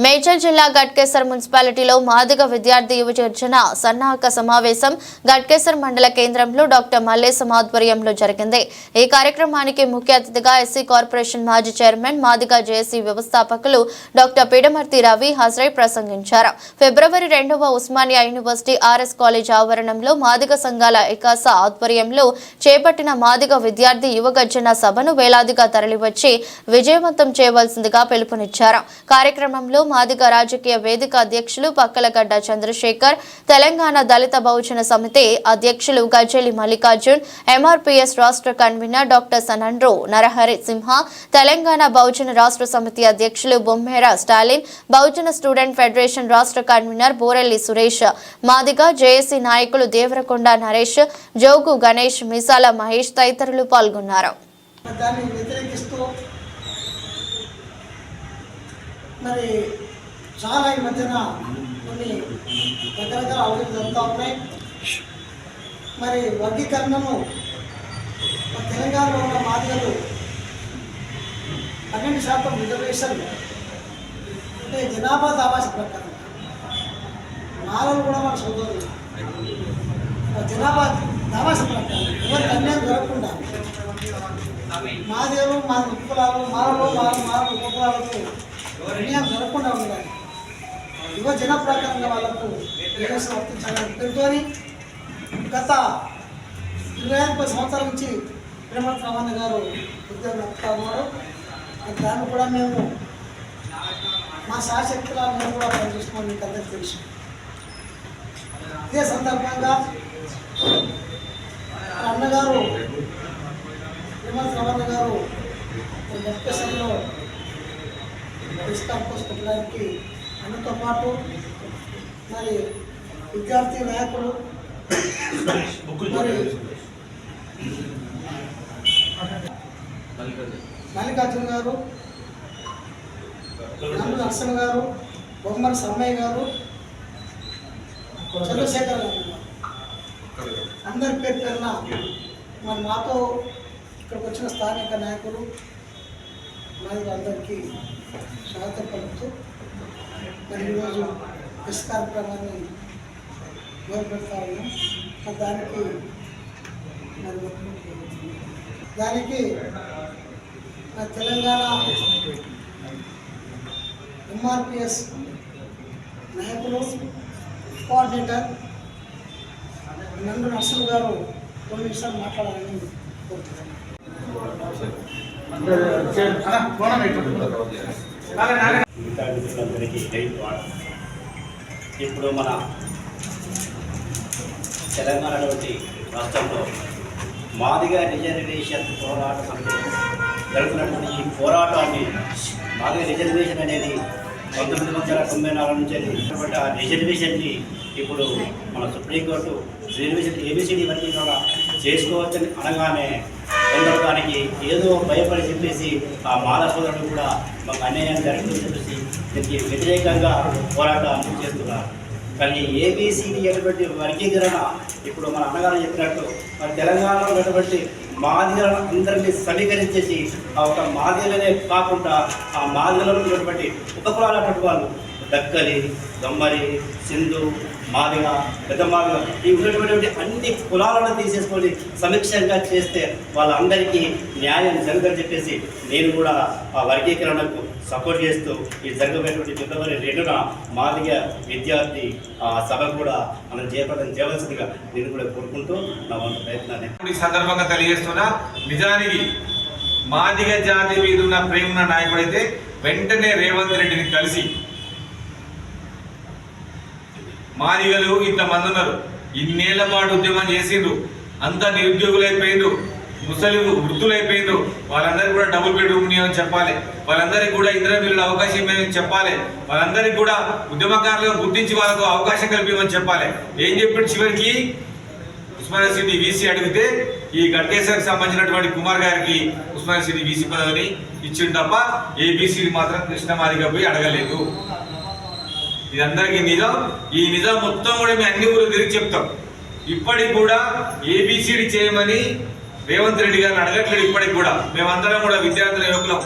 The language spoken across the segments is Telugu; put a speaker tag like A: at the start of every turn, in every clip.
A: మేడ్చల్ జిల్లా గట్కేసర్ మున్సిపాలిటీలో మాదిగ విద్యార్థి యువజన సన్నాహక సమావేశం గట్కేసర్ మండల కేంద్రంలో డాక్టర్ మల్లేశం ఆధ్వర్యంలో జరిగింది। ఈ కార్యక్రమానికి ముఖ్య అతిథిగా ఎస్సీ కార్పొరేషన్ మాజీ చైర్మన్ మాదిగ జేఏసీ వ్యవస్థాపకులు డాక్టర్ పిడమర్తి రవి హాజరై ప్రసంగించారు। ఫిబ్రవరి 2వ ఉస్మానియా యూనివర్సిటీ ఆర్ఎస్ కాలేజ్ ఆవరణంలో మాదిగ సంఘాల ఏకాస ఆధ్వర్యంలో చేపట్టిన మాదిగ విద్యార్థి యువజన సభను వేలాదిగా తరలివచ్చి విజయవంతం చేయవలసిందిగా పిలుపునిచ్చారు। కార్యక్రమంలో మాదిగ రాజకీయ వేదిక అధ్యక్షులు పక్కలగడ్డ చంద్రశేఖర్, తెలంగాణ దళిత బహుజన సమితి అధ్యక్షులు గజ్జెలి మల్లికార్జున్, ఎంఆర్పీఎస్ రాష్ట్ర కన్వీనర్ డాక్టర్ సనండ్రు నరహరి సింహ, తెలంగాణ బహుజన రాష్ట్ర సమితి అధ్యక్షులు బొమ్మేర స్టాలిన్, బహుజన స్టూడెంట్ ఫెడరేషన్ రాష్ట్ర కన్వీనర్ బోరెల్లి సురేష్, మాదిగ జేఏసీ నాయకులు దేవరకొండ నరేష్, జోగు గణేష్, మిసాల మహేష్ తదితరులు పాల్గొన్నారు।
B: మరి చాలా ఈ మధ్యన కొన్ని రకరకాల ఆలోచనలు జరుగుతూ ఉన్నాయి। మరి వర్గీకరణను తెలంగాణలో ఉన్న మాదిగలు 12% రిజర్వేషన్ అంటే జనాభా దావాస ప్రకారం మాలలు కూడా మన సోదరులు జనాభా దావాస ప్రకారం ఎవరికి అన్యాయం జరగకుండా మాదిగలు మా ఉపకులాలు మాలలు మాల ఉపకులాలకు అన్యాయం జరగకుండా ఉండాలి, యువజన ప్రకారంగా వాళ్ళకు రిజర్వేషన్ వర్తించాలని పేరుతోని గత 25 సంవత్సరాల నుంచి పిడమర్తి రమణ గారు ఉద్యోగం నడుపుతా ఉన్నారు। దాన్ని కూడా మేము మా శాశక్తులా మేము కూడా పనిచేసుకోవడం మీకు అందరికీ తెలుసు। ఇదే సందర్భంగా అన్నగారు పిడమర్తి రమణ గారు గట్కేసర్లో క్యాంపస్ పెట్టడానికి అన్నతో పాటు మరి విద్యార్థి నాయకులు మరి మల్లికార్జున గారు, నందు నరసన్ గారు, బొమ్మరి సమ్మయ్య గారు, చంద్రశేఖర్ గారు అందరి పేరున మరి మాతో ఇక్కడికి వచ్చిన స్థానిక నాయకులు మరియు అందరికీ స్వాగతం పలుకుతూ మరి ఈరోజు ప్రెస్ కార్యక్రమాన్ని మొదలుపెడతా ఉన్నాం। దానికి తెలంగాణ ఎంఆర్పిఎస్ నాయకులు కోఆర్డినేటర్ నందు నర్సన్ గారు కొన్ని నిమిషాలు మాట్లాడాలని కోరుతున్నాను।
C: ఇప్పుడు మన తెలంగాణ రాష్ట్రంలో మాదిగ రిజర్వేషన్ పోరాట సమితి జరుగుతున్నటువంటి ఈ పోరాటాన్ని మాదిగ రిజర్వేషన్ అనేది 1994 నుంచి ఆ రిజర్వేషన్ని ఇప్పుడు మన సుప్రీంకోర్టు రిజర్వేషన్ ఏబిసిడి వరకు కూడా చేసుకోవచ్చని అనగానే కొందరు దానికి ఏదో భయపడి చెప్పేసి ఆ మాల సోదరులు కూడా మాకు అన్యాయం జరుగుతుందని చెప్పేసి దీనికి వ్యతిరేకంగా పోరాటం చేస్తున్నారు। కానీ ఏబిసిడి అనేటువంటి వర్గీకరణ ఇప్పుడు మన అన్నగారు చెప్పినట్టు మన తెలంగాణలో ఉన్నటువంటి మాదిగలను అందరినీ సమీకరించేసి ఆ ఒక మాదిగలనే కాకుండా ఆ మాదిగలలో ఉన్నటువంటి ఉపకులాలటువంటి వాళ్ళు దక్కలి, దమ్మరి, సింధు, మాదిగ, పెద్ద మాదిగ ఈ ఉన్నటువంటి అన్ని కులాలను తీసేసుకొని సమీక్షంగా చేస్తే వాళ్ళందరికీ న్యాయం జరగదని చెప్పేసి నేను కూడా ఆ వర్గీకరణకు సపోర్ట్ చేస్తూ ఈ జరగబోయేటువంటి ఫిబ్రవరి 2న మాదిగ విద్యార్థి సభ కూడా మనం చేపట్టడం చేయవలసిందిగా నేను కూడా కోరుకుంటూ నా వంతు ప్రయత్నాన్ని
D: ఈ సందర్భంగా తెలియజేస్తున్నా। నిజానికి మాదిగ జాతి మీద ఉన్న ప్రేమ ఉన్న నాయకుడైతే వెంటనే రేవంత్ రెడ్డిని కలిసి మాదిగలు ఇంతమంది ఉన్నారు, ఇన్నేళ్ల పాటు ఉద్యమం చేసిండ్రు, అంతా నిరుద్యోగులైపోయిండ్రు, ముసలి వృద్ధులైపోయిండ్రు, వాళ్ళందరికీ కూడా డబుల్ బెడ్రూమ్ అని చెప్పాలి, వాళ్ళందరికీ కూడా ఇంద్రమిల్లుల అవకాశం ఇవ్వమని చెప్పాలి, వాళ్ళందరికీ కూడా ఉద్యమకారులుగా గుర్తించి వాళ్ళకు అవకాశం కల్పించమని చెప్పాలి। ఏం చెప్పాడు చివరికి ఉస్మానియా సిటీ వీసీ అడిగితే ఈ గట్కేసర్కి సంబంధించినటువంటి కుమార్ గారికి ఉస్మానియా సిటీ వీసీ పదవిని ఇచ్చిండు తప్ప ఏబిసిడి మాత్రం కృష్ణ మాదిగ పోయి అడగలేదు। ఇదందరికీ నిజం। ఈ నిజం మొత్తం కూడా మేము అన్ని ఊరు తిరిగి చెప్తాం। ఇప్పటికి కూడా ఏబిసిడి చేయమని రేవంత్ రెడ్డి గారిని అడగట్లేదు। ఇప్పటికి కూడా మేమందరం కూడా విద్యార్థుల యువకులం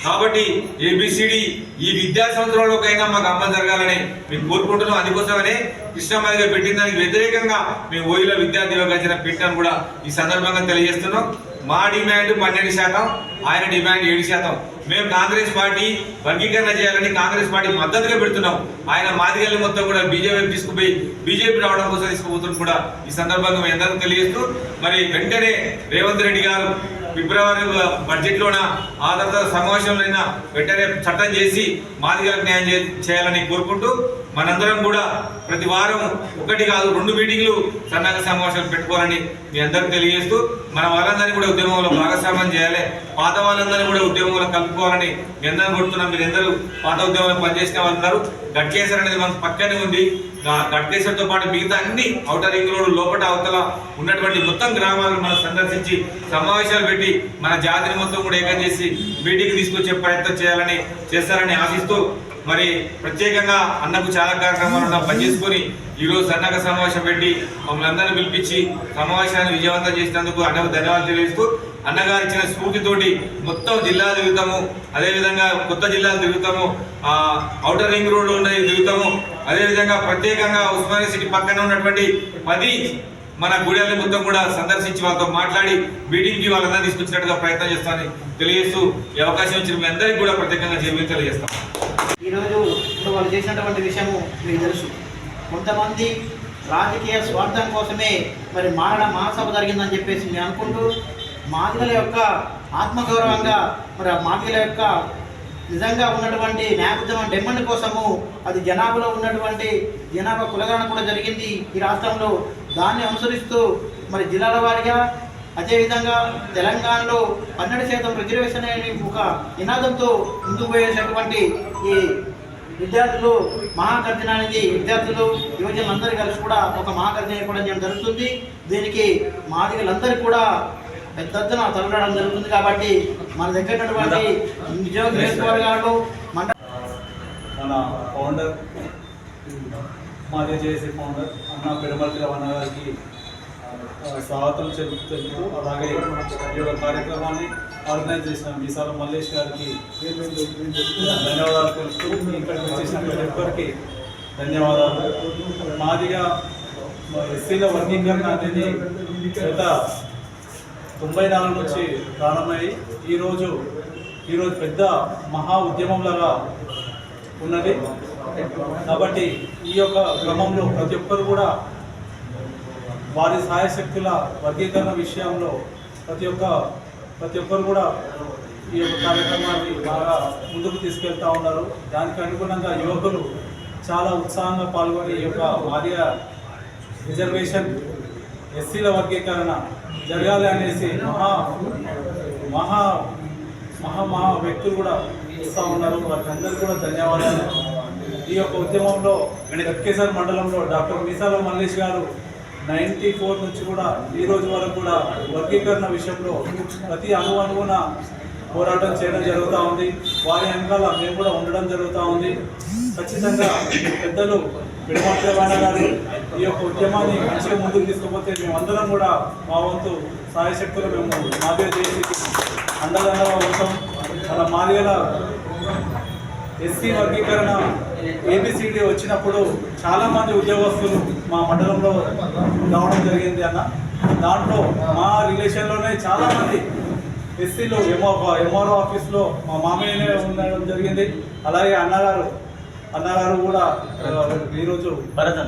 D: కాబట్టి ఏబిసిడి ఈ విద్యా సంవత్సరంలోకైనా మాకు అమలు జరగాలని మేము కోరుకుంటున్నాం. అందుకోసమనే కృష్ణమాదిగ పెట్టిన దానికి వ్యతిరేకంగా మేము ఓయిలో విద్యార్థి యోగాచరణ పెట్టాను కూడా ఈ సందర్భంగా తెలియజేస్తున్నాం. మా డిమాండ్ 12%, ఆయన డిమాండ్ 7%. మేము కాంగ్రెస్ పార్టీ వర్గీకరణ చేయాలని కాంగ్రెస్ పార్టీ మద్దతుగా పెడుతున్నాం. ఆయన మాదిగల్ని మొత్తం కూడా బీజేపీ తీసుకుపోయి బీజేపీ రావడం కోసం తీసుకుపోతున్న కూడా ఈ సందర్భంగా మేము అందరికీ తెలియజేస్తూ మరి వెంటనే రేవంత్ రెడ్డి గారు ఫిబ్రవరి బడ్జెట్లోన ఆధారిత సమావేశంలో వెంటనే చట్టం చేసి మాదిగలకు న్యాయం చేయాలని కోరుకుంటూ మనందరం కూడా ప్రతి వారం 1 కాదు 2 మీటింగ్లు సన్నాహక సమావేశాలు పెట్టుకోవాలని మీ అందరికీ తెలియజేస్తూ మన వాళ్ళందరినీ కూడా ఉద్యమంలో భాగస్వామ్యం చేయాలి, పాత వాళ్ళందరినీ కూడా ఉద్యమంలో కలుపుకోవాలని మీ అందరం కొడుతున్నాం. మీరు అందరూ పాత ఉద్యమంలో పనిచేసిన వాళ్ళందరూ గట్కేసర్ అనేది మనకు పక్కనే ఉంది. గట్కేసర్తో పాటు మిగతా అన్ని ఔటర్ రింగ్ రోడ్ లోపల అవతల ఉన్నటువంటి మొత్తం గ్రామాలను మనం సందర్శించి సమావేశాలు పెట్టి మన జాతిని మొత్తం కూడా ఏకం చేసి మీటింగ్ తీసుకొచ్చే ప్రయత్నం చేస్తారని ఆశిస్తూ మరి ప్రత్యేకంగా అన్నకు చాలా కార్యక్రమాలను పనిచేసుకొని ఈరోజు సన్నక సమావేశం పెట్టి మమ్మల్ని అందరినీ పిలిపించి సమావేశాన్ని విజయవంతం చేసినందుకు అన్నకు ధన్యవాదాలు తెలియజేస్తూ అన్నగారు ఇచ్చిన స్ఫూర్తితోటి మొత్తం జిల్లాలు తిరుగుతాము, అదేవిధంగా కొత్త జిల్లాలు తిరుగుతాము, ఔటర్ రింగ్ రోడ్లో ఉన్నది తిరుగుతాము, అదేవిధంగా ప్రత్యేకంగా ఉస్మానియా సిటీ పక్కన ఉన్నటువంటి 10 మన గుడిని మొత్తం కూడా సందర్శించి వాళ్ళతో మాట్లాడి మీటింగ్కి వాళ్ళందరూ తీసుకొచ్చినట్టుగా ప్రయత్నం చేస్తామని తెలియజేస్తూ ఈ అవకాశం ఇచ్చిన మీ అందరికీ కూడా ప్రత్యేకంగా తెలియజేస్తాం.
B: ఈరోజు ఇప్పుడు వాళ్ళు చేసినటువంటి విషయము మీకు తెలుసు. కొంతమంది రాజకీయ స్వార్థం కోసమే మరి మారణ మహాసభ జరిగిందని చెప్పేసి మేము అనుకుంటూ మాదిగల యొక్క ఆత్మగౌరవంగా మరి మాదిగల యొక్క నిజంగా ఉన్నటువంటి న్యాయోద్యమం డిమాండ్ కోసము అది జనాభాలో ఉన్నటువంటి జనాభా కులగణన కూడా జరిగింది ఈ రాష్ట్రంలో. దాన్ని అనుసరిస్తూ మరి జిల్లాల వారీగా అదేవిధంగా తెలంగాణలో 12% రిజర్వేషన్ అనే ఒక నినాదంతో ముందుకు పోయేటటువంటి ఈ విద్యార్థులు మహాగర్జన అనేది విద్యార్థులు యువజనులందరూ కలిసి కూడా ఒక మహాగర్జన ఏర్పడడం చేయడం జరుగుతుంది. దీనికి మాదిగలందరూ కూడా పెద్ద ఎత్తున తరలడం జరుగుతుంది. కాబట్టి మన దగ్గర ఉన్నటువంటి నిజోగ నియోజకవర్గాలు
E: మన ఫౌండర్ మాదే జేఏసీ ఫౌండర్ అన్న పెడమర్తి రమణ గారికి స్వాగతం తెలుపుతూ అలాగే ఈ యొక్క కార్యక్రమాన్ని ఆర్గనైజ్ చేసిన మీసాల మల్లేష్ గారికి ధన్యవాదాలు తెలుపుతూ ఇక్కడికి వచ్చేసిన ప్రతి ఒక్కరికి ధన్యవాదాలు. మాదిగా ఎస్సీల వర్గీకరణ అనేది గత 94 నుంచి ప్రారంభమై ఈరోజు పెద్ద మహా ఉద్యమంలాగా ఉన్నది. కాబట్టి ఈ యొక్క క్రమంలో ప్రతి ఒక్కరు కూడా వారి సాయశక్తుల వర్గీకరణ విషయంలో ప్రతి ఒక్కరు కూడా ఈ యొక్క కార్యక్రమాన్ని బాగా ముందుకు తీసుకెళ్తూ ఉన్నారు. దానికి అనుగుణంగా యువకులు చాలా ఉత్సాహంగా పాల్గొని ఈ యొక్క మాదిగ రిజర్వేషన్ ఎస్సీల వర్గీకరణ జరగాలి అనేసి మహా వ్యక్తులు కూడా ఇస్తూ ఉన్నారు. వారికి అందరూ కూడా ధన్యవాదాలు. ఈ యొక్క ఉద్యమంలో గట్కేసర్ మండలంలో డాక్టర్ మీసాల మల్లేష్ గారు 94 నుంచి కూడా ఈ రోజు వరకు కూడా వర్గీకరణ విషయంలో ప్రతి అణువున పోరాటం చేయడం జరుగుతూ ఉంది. వారి వెనకాల మేము కూడా ఉండడం జరుగుతూ ఉంది. ఖచ్చితంగా పెద్దలు పెడమర్తి రమణ గారు ఈ యొక్క ఉద్యమాన్ని మంచిగా ముందుకు తీసుకుపోతే మేమందరం కూడా మా వంతు సాయశక్తులు మేము మాదిగ చేసి అండదండగా ఉంటాం. మన మాదిగల ఎస్సీ వర్గీకరణ ఏబిసిడి వచ్చినప్పుడు చాలామంది ఉద్యోగస్తులు మా మండలంలో రావడం జరిగింది అన్న. దాంట్లో మా రిలేషన్లోనే చాలామంది ఎస్సీలు ఎంఆర్ఓ ఆఫీస్లో మా మామయ్యనే ఉండడం జరిగింది. అలాగే అన్నగారు కూడా ఈరోజు భరత్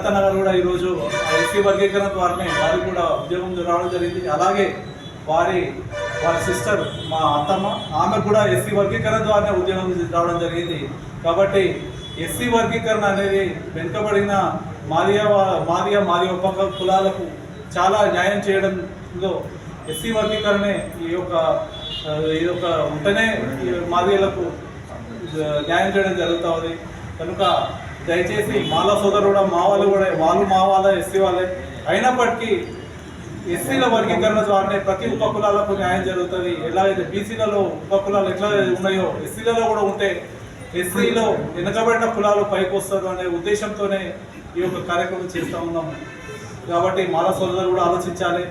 E: అన్న గారు కూడా ఈరోజు ఎస్సీ వర్గీకరణ ద్వారానే వారికి కూడా ఉద్యోగం రావడం జరిగింది. అలాగే వారి సిస్టర్ మా అత్తమ్మ ఆమె కూడా ఎస్సీ వర్గీకరణ ద్వారానే ఉద్యోగం రావడం జరిగింది. కాబట్టి ఎస్సీ వర్గీకరణ అనేది వెనుకబడిన మాదిగ ఉప కులాలకు చాలా న్యాయం చేయడంలో ఎస్సీ వర్గీకరణే ఈ యొక్క ఉంటేనే మాదిగలకు న్యాయం చేయడం జరుగుతుంది. కనుక దయచేసి మాల సోదరులు కూడా వాళ్ళు మా వాళ్ళ ఎస్సీ వాళ్ళే అయినప్పటికీ ఎస్సీల వర్గీకరణ ద్వారానే ప్రతి ఉపకులాలకు న్యాయం జరుగుతుంది. ఎలాగైతే బీసీలలో ఉపకులాలు ఎట్లా ఉన్నాయో ఎస్సీలలో కూడా ఉంటే ఎస్సీలో వెనుకబడిన కులాలు పైకి వస్తారు అనే ఉద్దేశంతోనే ఈ యొక్క కార్యక్రమం చేస్తూ ఉన్నాము. కాబట్టి మాల సోదరులు కూడా ఆలోచించాలి.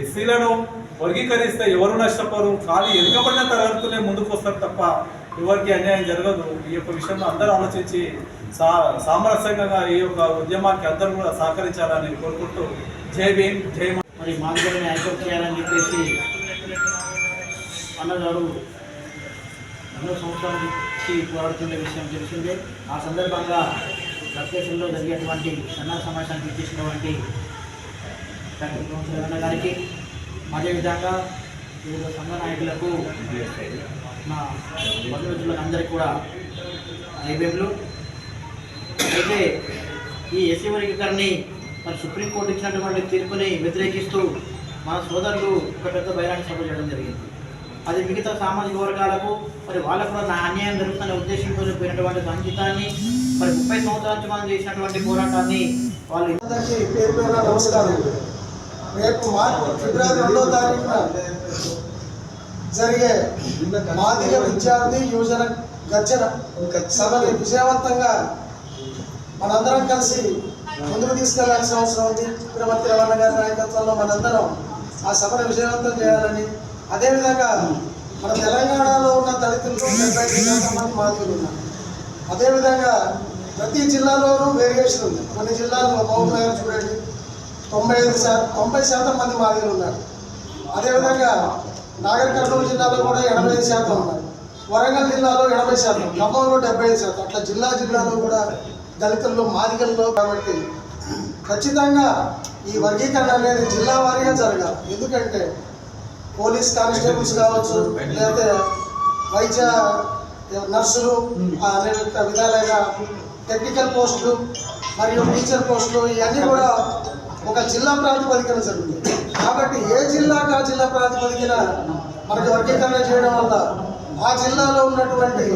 E: ఎస్సీలను వర్గీకరిస్తే ఎవరు నష్టపోరు, కానీ వెనుకబడిన తరగతులే ముందుకు వస్తారు తప్ప ఎవరికి అన్యాయం జరగదు. ఈ యొక్క విషయంలో అందరూ ఆలోచించి సామరస్యంగా ఈ యొక్క ఉద్యమానికి అందరూ కూడా సహకరించాలని కోరుకుంటూ జై భీమ్ జై
F: మరి మాదిగలని ఐక్యం చేయాలని చెప్పేసి అన్నగారు ఎన్నో సంవత్సరాల నుంచి పోరాడుతున్న విషయం తెలిసిందే. ఆ సందర్భంగా గట్కేశ్వరంలో జరిగేటువంటి సన్నా సమావేశానికి ఇచ్చేసినటువంటి డాక్టర్ అన్న గారికి, అదేవిధంగా వివిధ సంఘ నాయకులకు, మా బంధుమిత్రులకు అందరికీ కూడా జైభీములు. అయితే ఈ ఎస్సీ వర్గీకరణని మరి సుప్రీంకోర్టు ఇచ్చినటువంటి తీర్పుని వ్యతిరేకిస్తూ మన సోదరులు ఒక పెద్ద బహిరంగ సభ చేయడం జరిగింది. అది మిగతా సామాజిక వర్గాలకు మరి వాళ్ళకు కూడా నా అన్యాయం జరుగుతున్న ఉద్దేశంతో పోయినటువంటి సంగీతాన్ని మరి 30 సంవత్సరాల నుంచి మనం చేసినటువంటి పోరాటాన్ని వాళ్ళు
B: అందరికీ పేరు పేరున నమస్కారం. రేపు ఫిబ్రవరి 2వ తారీఖున జరిగే మాదిగ విద్యార్థి యువజన గర్జన సభని విజయవంతంగా మనందరం కలిసి ముందుకు తీసుకెళ్లాల్సిన అవసరం ఉంది. తిరుమతి రమణ గారి నాయకత్వంలో మనందరం ఆ సభను విజయవంతం చేయాలని, అదేవిధంగా మన తెలంగాణలో ఉన్న దళితులు 75% మంది మాదిగలు ఉన్నారు. అదేవిధంగా ప్రతి జిల్లాలోనూ వేరియేషన్ ఉంది. కొన్ని జిల్లాల్లో మహబూబ్నగర్ చూడండి 90% మంది మాదిగలు ఉన్నారు. అదేవిధంగా నాగర్ కర్నూలు జిల్లాలో కూడా 85% ఉన్నారు. వరంగల్ జిల్లాలో 80%, ఖమ్మంలో 75%. అట్లా జిల్లాలో కూడా దళితుల్లో మాదిగల్లో. కాబట్టి ఖచ్చితంగా ఈ వర్గీకరణ అనేది జిల్లా వారీగా జరగాలి. ఎందుకంటే పోలీస్ కానిస్టేబుల్స్ కావచ్చు, లేకపోతే వైద్య నర్సులు, అనేక విధాలైన టెక్నికల్ పోస్టులు మరియు టీచర్ పోస్టులు, ఇవన్నీ కూడా ఒక జిల్లా ప్రాతిపదికన జరుగుతుంది. కాబట్టి ఏ జిల్లాకు ఆ జిల్లా ప్రాతిపదికన మనకి వర్గీకరణ చేయడం వల్ల ఆ జిల్లాలో ఉన్నటువంటి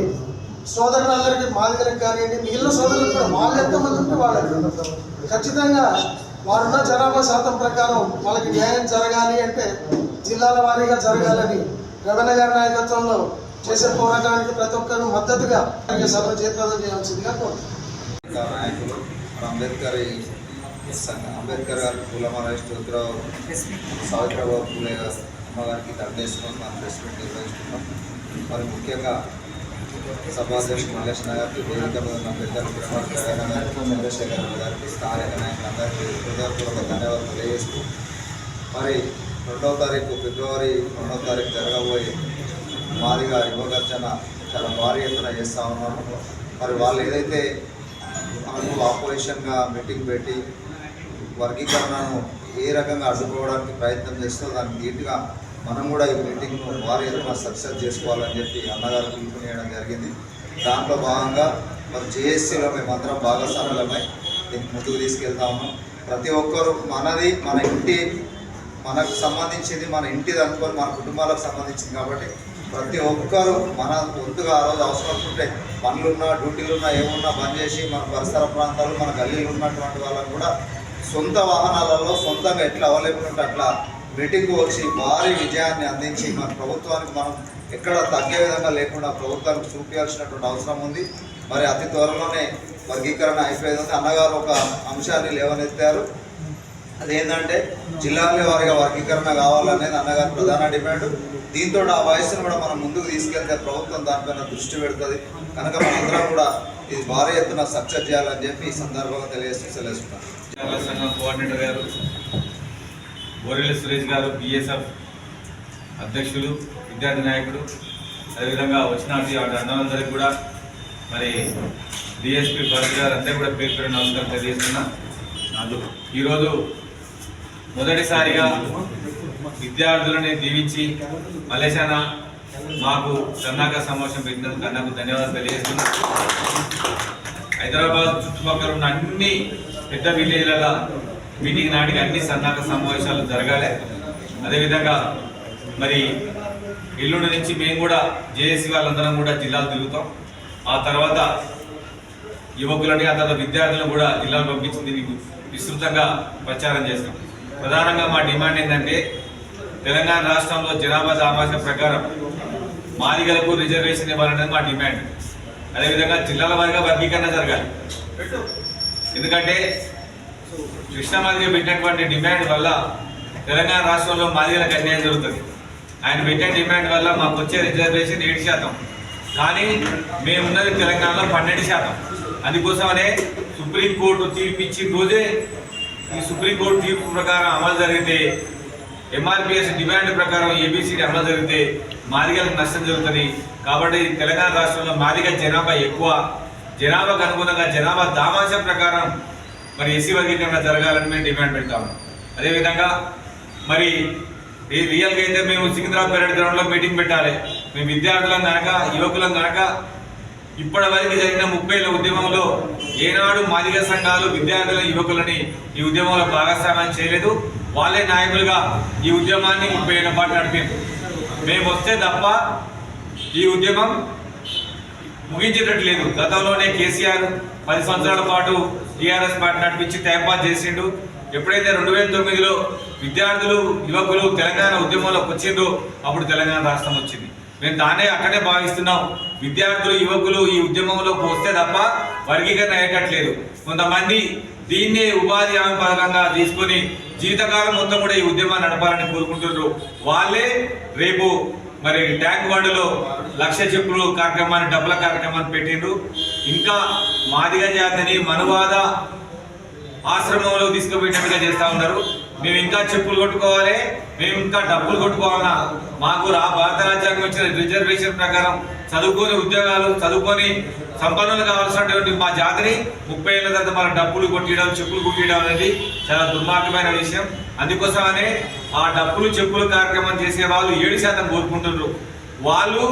B: సోదరులందరికీ, మాదిగలకు కానివ్వండి, మిగిలిన సోదరులకు కూడా వాళ్ళు ఎంతమంది ఉంటే వాళ్ళకి ఖచ్చితంగా వారున్న జనాభా శాతం ప్రకారం వాళ్ళకి న్యాయం జరగాలి అంటే జిల్లాల వారీగా జరగాలని రమణ గారి నాయకత్వంలో చేసే పోరాటానికి ప్రతి ఒక్కరు మద్దతుగా సభను జయప్రదం చేయాల్సిందిగా కోరుతున్నాను.
G: నాయకులు అంబేద్కర్ గారికి పూలమాల స్తోత్రావు సావిత్రిబాబు పూలే అమ్మగారికి దండేస్తున్నాం. మనం ప్రెస్ మీట్ నిర్వహిస్తున్నాం. మరి ముఖ్యంగా సభాధ్యక్షుడు మల్లేష్ గారికి, వేదిక మీద ఉన్న పెద్దలు ప్రమాణ గారికి, చంద్రశేఖర్ గారికి, స్థానిక నాయకులందరికీ హృదయపూర్వక ధన్యవాదాలు తెలియజేస్తూ, మరి 2వ తారీఖు ఫిబ్రవరి 2వ తారీఖు జరగబోయే మాదిగా యువగర్జన చాలా భారీ ఎత్తున చేస్తూ ఉన్నాము. మరి వాళ్ళు ఏదైతే మనకు ఆపోజిషన్గా మీటింగ్ పెట్టి వర్గీకరణను ఏ రకంగా అడ్డుకోవడానికి ప్రయత్నం చేస్తుందో దానికి ధీటుగా మనం కూడా ఈ మీటింగ్ను భారీ ఎత్తున సక్సెస్ చేసుకోవాలని చెప్పి అన్నగారు పిలుపునియడం జరిగింది. దాంట్లో భాగంగా మరి జేఏసీలో మేమందరం భాగస్వాములమై దీనికి ముందుకు తీసుకెళ్తా ఉన్నాం. ప్రతి ఒక్కరూ మనది, మన ఇంటి, మనకు సంబంధించింది, మన ఇంటిది అనుకొని మన కుటుంబాలకు సంబంధించింది కాబట్టి ప్రతి ఒక్కరూ మన వంతుగా ఆ రోజు అవసరం ఉంటే పనులున్నా, డ్యూటీలున్నా, ఏమున్నా బంద్ చేసి మన పరిసర ప్రాంతాలు, మన గల్లీలు ఉన్నటువంటి వాళ్ళకు కూడా సొంత వాహనాలలో సొంతంగా ఎట్లా అవైలబుల్ ఉంటే అట్లా మీటింగ్కు వచ్చి భారీ విజయాన్ని అందించి మన ప్రభుత్వానికి మనం ఎక్కడ తగ్గే విధంగా లేకుండా ప్రభుత్వానికి చూపించాల్సినటువంటి అవసరం ఉంది. మరి అతి త్వరలోనే వర్గీకరణ అయిపోయింది. అన్నగారు ఒక అంశాన్ని లేవనెత్తారు. అదేంటంటే జిల్లాల వారిగా వర్గీకరణ కావాలనేది అన్నగారి ప్రధాన డిమాండ్. దీంతో ఆ వయసును కూడా మనం ముందుకు తీసుకెళ్తే ప్రభుత్వం దానిపైన దృష్టి పెడుతుంది. కనుక మనందరం కూడా ఇది భారీ ఎత్తున సక్సెస్ చేయాలని చెప్పి ఈ సందర్భంగా తెలియజేస్తున్నాం.
D: సంఘం కోఆర్డినేటర్ గారు, బోరెల్లి సురేష్ గారు, బిఎస్ఎఫ్ అధ్యక్షులు, విద్యార్థి నాయకుడు, అదేవిధంగా వచ్చినట్టు అన్నలందరికీ కూడా మరి డిఎస్పీ భరత్ గారు అందరికీ కూడా పేరు పేరు నమస్కారం తెలియజేస్తున్నా. ఈరోజు మొదటిసారిగా విద్యార్థులని దీవించి మలేషాన మాకు సన్నాహక సమావేశం పెట్టినందుకు అన్నకు ధన్యవాదాలు తెలియజేస్తున్నా. హైదరాబాద్ చుట్టుపక్కల ఉన్న అన్ని పెద్ద విలేజ్లలో మీటింగ్ నాటికి అన్ని సన్నాహక సమావేశాలు జరగాలి. అదేవిధంగా మరి ఎల్లుండి నుంచి మేము కూడా జేఏసీ వాళ్ళందరం కూడా జిల్లాలు తిరుగుతాం. ఆ తర్వాత యువకులని, ఆ తర్వాత విద్యార్థులను కూడా జిల్లాలు పంపించి దీనికి విస్తృతంగా ప్రచారం చేస్తాం. ప్రధానంగా మా డిమాండ్ ఏంటంటే తెలంగాణ రాష్ట్రంలో జనాభా దామాషా ప్రకారం మాదిగలకు రిజర్వేషన్ ఇవ్వాలనేది మా డిమాండ్. అదేవిధంగా జిల్లాల వారీగా వర్గీకరణ జరగాలి. ఎందుకంటే కృష్ణమాదిగా పెట్టినటువంటి డిమాండ్ వల్ల తెలంగాణ రాష్ట్రంలో మాదిగలకు అన్యాయం జరుగుతుంది. ఆయన పెట్టే డిమాండ్ వల్ల మాకు వచ్చే రిజర్వేషన్ 7%, కానీ మేమున్నది తెలంగాణలో 12%. అందుకోసమనే సుప్రీంకోర్టు తీర్పు ఇచ్చిన రోజే ఈ సుప్రీంకోర్టు తీర్పు ప్రకారం అమలు జరిగితే, ఎంఆర్పిఎస్ డిమాండ్ ప్రకారం ఏబిసిడి అమలు జరిగితే మాదిగలకు నష్టం జరుగుతుంది. కాబట్టి తెలంగాణ రాష్ట్రంలో మాదిగ జనాభా ఎక్కువ, జనాభాకు అనుగుణంగా జనాభా దామాషం ప్రకారం మరి ఎస్సీ వర్గీకరణ జరగాలని మేము డిమాండ్ పెడతాము. అదేవిధంగా మరి రియల్గా అయితే మేము సికింద్రాబాద్ పెరేడ్ గ్రౌండ్లో మీటింగ్ పెట్టాలి. మేము విద్యార్థులం కనుక, యువకులం కనుక ఇప్పటి వరకు జరిగిన 30 ఏళ్ల ఉద్యమంలో ఏనాడు మాదిగ సంఘాలు విద్యార్థుల యువకులని ఈ ఉద్యమంలో భాగస్వామ్యం చేయలేదు. వాళ్ళే నాయకులుగా ఈ ఉద్యమాన్ని 30 ఏళ్ల పాటు నడిపారు. మేము వస్తే తప్ప ఈ ఉద్యమం ముగించేటట్లేదు. గతంలోనే కేసీఆర్ 10 సంవత్సరాల పాటు టీఆర్ఎస్ పార్టీ నడిపించి టైంపాస్ చేసిండు. ఎప్పుడైతే 2009లో విద్యార్థులు యువకులు తెలంగాణ ఉద్యమంలోకి వచ్చిందో అప్పుడు తెలంగాణ రాష్ట్రం వచ్చింది. మేము దాన్నే అక్కడే భావిస్తున్నాం. విద్యార్థులు యువకులు ఈ ఉద్యమంలోకి వస్తే తప్ప వర్గీకరణ అయ్యేటట్లేదు. కొంతమంది దీన్నే ఉపాధి హామీ పథకంగా తీసుకొని జీవితకాలం మొత్తం కూడా ఈ ఉద్యమాన్ని నడపాలని కోరుకుంటున్నారు. వాళ్ళే రేపు మరి ట్యాంక్ బండ్లో 1,00,000 చెప్పులు కార్యక్రమాన్ని, డబ్బుల కార్యక్రమాన్ని పెట్టిండ్రు. ఇంకా మాదిగ జాతిని మనువాద ఆశ్రమంలో తీసుకుపోయేటట్టుగా చేస్తూ ఉన్నారు. మేము ఇంకా చెప్పులు కొట్టుకోవాలి, మేము ఇంకా డబ్బులు కొట్టుకోవాలన్నా మాకు భారత రాజ్యాంగం ఇచ్చిన రిజర్వేషన్ ప్రకారం చదువుకొని ఉద్యోగాలు చదువుకొని సంపన్నులు కావాల్సినటువంటి మా జాతిని 30 ఏళ్ళ తర్వాత మన డబ్బులు కొట్టియడం, చెప్పులు కొట్టియడం అనేది చాలా దుర్మార్గమైన విషయం. అందుకోసమనే ఆ డబ్బులు చెప్పులు కార్యక్రమం చేసే వాళ్ళు 7% కోరుకుంటున్నారు. వాళ్ళు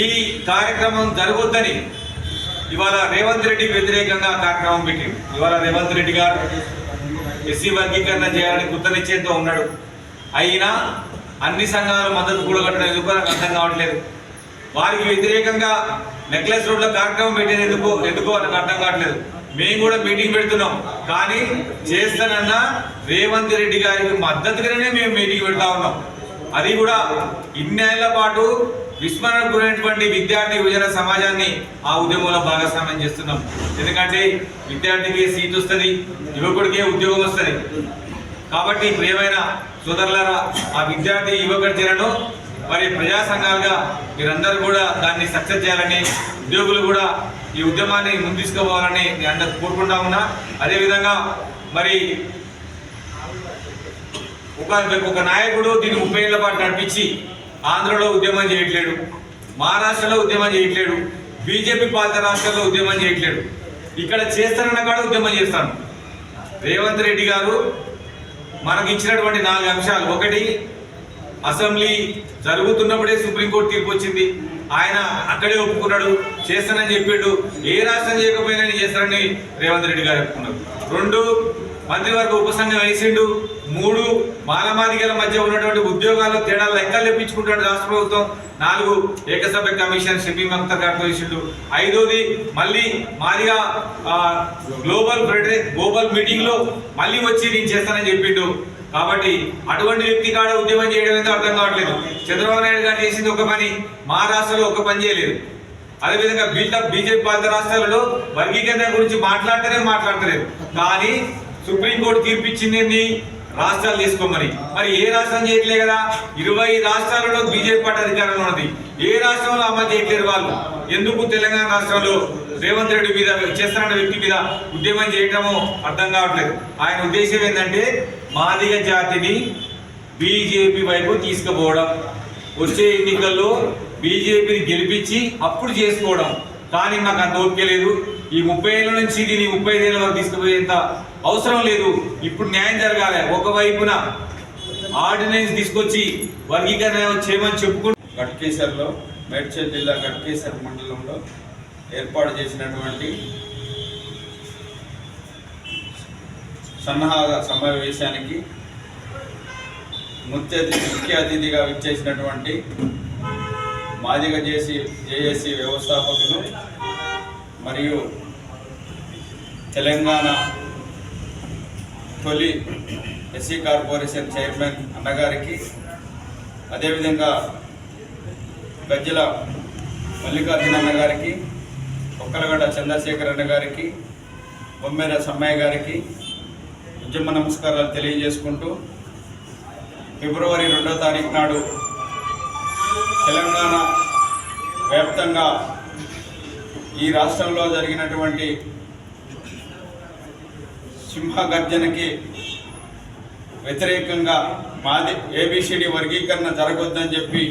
D: ఈ కార్యక్రమం జరగొద్దని ఇవాళ రేవంత్ రెడ్డికి వ్యతిరేకంగా కార్యక్రమం పెట్టింది. ఇవాళ రేవంత్ రెడ్డి గారు ఎస్సీ వర్గీకరణ చేయాలని కృతనిశ్చయంతో ఉన్నాడు. అయినా అన్ని సంఘాలు మద్దతు కూడగట్టడం ఎందుకు నాకు అర్థం కావట్లేదు. వారికి వ్యతిరేకంగా నెక్లెస్ రోడ్లో కార్యక్రమం పెట్టేది ఎందుకో నాకు అర్థం కావట్లేదు. మేము కూడా మీటింగ్ పెడుతున్నాం, కానీ చేస్తానన్న రేవంత్ రెడ్డి గారికి మద్దతుగానే మేము మీటింగ్ పెడతా ఉన్నాం. అది కూడా ఇన్నేళ్ల పాటు విస్మరణకు గురైనటువంటి విద్యార్థి యువజన సమాజాన్ని ఆ ఉద్యమంలో భాగస్వామ్యం చేస్తున్నాం. ఎందుకంటే విద్యార్థికి సీట్ వస్తుంది, యువకుడికే ఉద్యోగం వస్తుంది. కాబట్టి ప్రియమైన సోదరులారా, ఆ విద్యార్థి యువకులను మరి ప్రజా సంఘాలుగా మీరందరూ కూడా దాన్ని సక్సెస్ చేయాలని, ఉద్యోగులు కూడా ఈ ఉద్యమాన్ని ముందు తీసుకుపోవాలని నేను అందరూ కోరుకుంటా ఉన్నా. అదేవిధంగా మరి ఒక నాయకుడు దీన్ని 30 ఏళ్ల పాటు నడిపించి ఆంధ్రలో ఉద్యమం చేయట్లేడు, మహారాష్ట్రలో ఉద్యమం చేయట్లేడు, బీజేపీ పాలిత రాష్ట్రాల్లో ఉద్యమం చేయట్లేడు. ఇక్కడ చేస్తానన్న కాడ ఉద్యమం చేస్తాను. రేవంత్ రెడ్డి గారు మనకు ఇచ్చినటువంటి 4 అంశాలు. ఒకటి, అసెంబ్లీ జరుగుతున్నప్పుడే సుప్రీంకోర్టు తీర్పు వచ్చింది, ఆయన అక్కడే ఒప్పుకున్నాడు, చేస్తానని చెప్పిండు. ఏ రాష్ట్రం చేయకపోయినా చేస్తానని రేవంత్ రెడ్డి గారు ఒప్పుకున్నారు. 2, మంత్రివర్గ ఉపసంఘం వేసిండు. 3, మాలమాదిగల మధ్య ఉన్నటువంటి ఉద్యోగాల్లో తేడాలు లెక్కలు తెప్పించుకుంటాడు రాష్ట్ర ప్రభుత్వం. 4, ఏకసభ్య కమిషన్ షఫీక్ అఖ్తర్ గారితో వేసిండు. 5ది, మళ్ళీ మాదిగా గ్లోబల్ మీటింగ్ లో మళ్ళీ వచ్చి నేను చేస్తానని చెప్పిండు. కాబట్టి అటువంటి వ్యక్తి కాడ ఉద్యమం చేయడం ఏంటో అర్థం కావట్లేదు. చంద్రబాబు నాయుడు గారు చేసింది ఒక పని, మహారాష్ట్రలో ఒక పని చేయలేదు. అదేవిధంగా బీజేపీ పాలిత రాష్ట్రాలలో వర్గీకరణ గురించి మాట్లాడతలేదు. కానీ సుప్రీంకోర్టు తీర్పిచ్చింది రాష్ట్రాలు తీసుకోమని. మరి ఏ రాష్ట్రం చేయట్లే కదా. 20 రాష్ట్రాలలో బీజేపీ పార్టీ అధికారంలో ఉన్నది. ఏ రాష్ట్రంలో అమలు చేయట్లేరు వాళ్ళు. ఎందుకు తెలంగాణ రాష్ట్రంలో రేవంత్ రెడ్డి మీద చేస్తున్న వ్యక్తి మీద ఉద్యమం చేయటమో అర్థం కావట్లేదు. ఆయన ఉద్దేశం ఏంటంటే మాదిగ జాతిని బీజేపీ వైపు తీసుకుపోవడం, వచ్చే ఎన్నికల్లో బీజేపీని గెలిపించి అప్పుడు చేసుకోవడం. కానీ మాకు అంత ఓపిక లేదు. ఈ 30 ఏళ్ళ నుంచి దీన్ని 35 ఏళ్ళ వరకు తీసుకుపోయేంత అవసరం లేదు. ఇప్పుడు న్యాయం జరగాలి. ఒకవైపున ఆర్డినెన్స్ తీసుకొచ్చి వర్గీకరణ చేయమని చెప్పుకుంటూ
H: గట్కేసర్లో, మేడ్చల్ జిల్లా గట్కేసర్ మండలంలో ఏర్పాటు చేసినటువంటి సన్నాహక సమావేశానికి ముఖ్య అతిథిగా విచ్చేసినటువంటి మాదిగ జేఏసీ వ్యవస్థాపకులు మరియు తెలంగాణ తొలి ఎస్సీ కార్పొరేషన్ చైర్మన్ అన్నగారికి, అదేవిధంగా గజ్జల మల్లికార్జున అన్న గారికి, ఒక్కలగడ్డ చంద్రశేఖర్ అన్న గారికి, బొమ్మెర సమ్మయ్య గారికి ఉద్యమ నమస్కారాలు తెలియజేసుకుంటూ, ఫిబ్రవరి 2వ తారీఖు నాడు తెలంగాణ వ్యాప్తంగా ఈ రాష్ట్రంలో జరిగినటువంటి సింహగర్జనకి వ్యతిరేకంగా మాది ఏబిసిడి వర్గీకరణ జరగొద్దని చెప్పి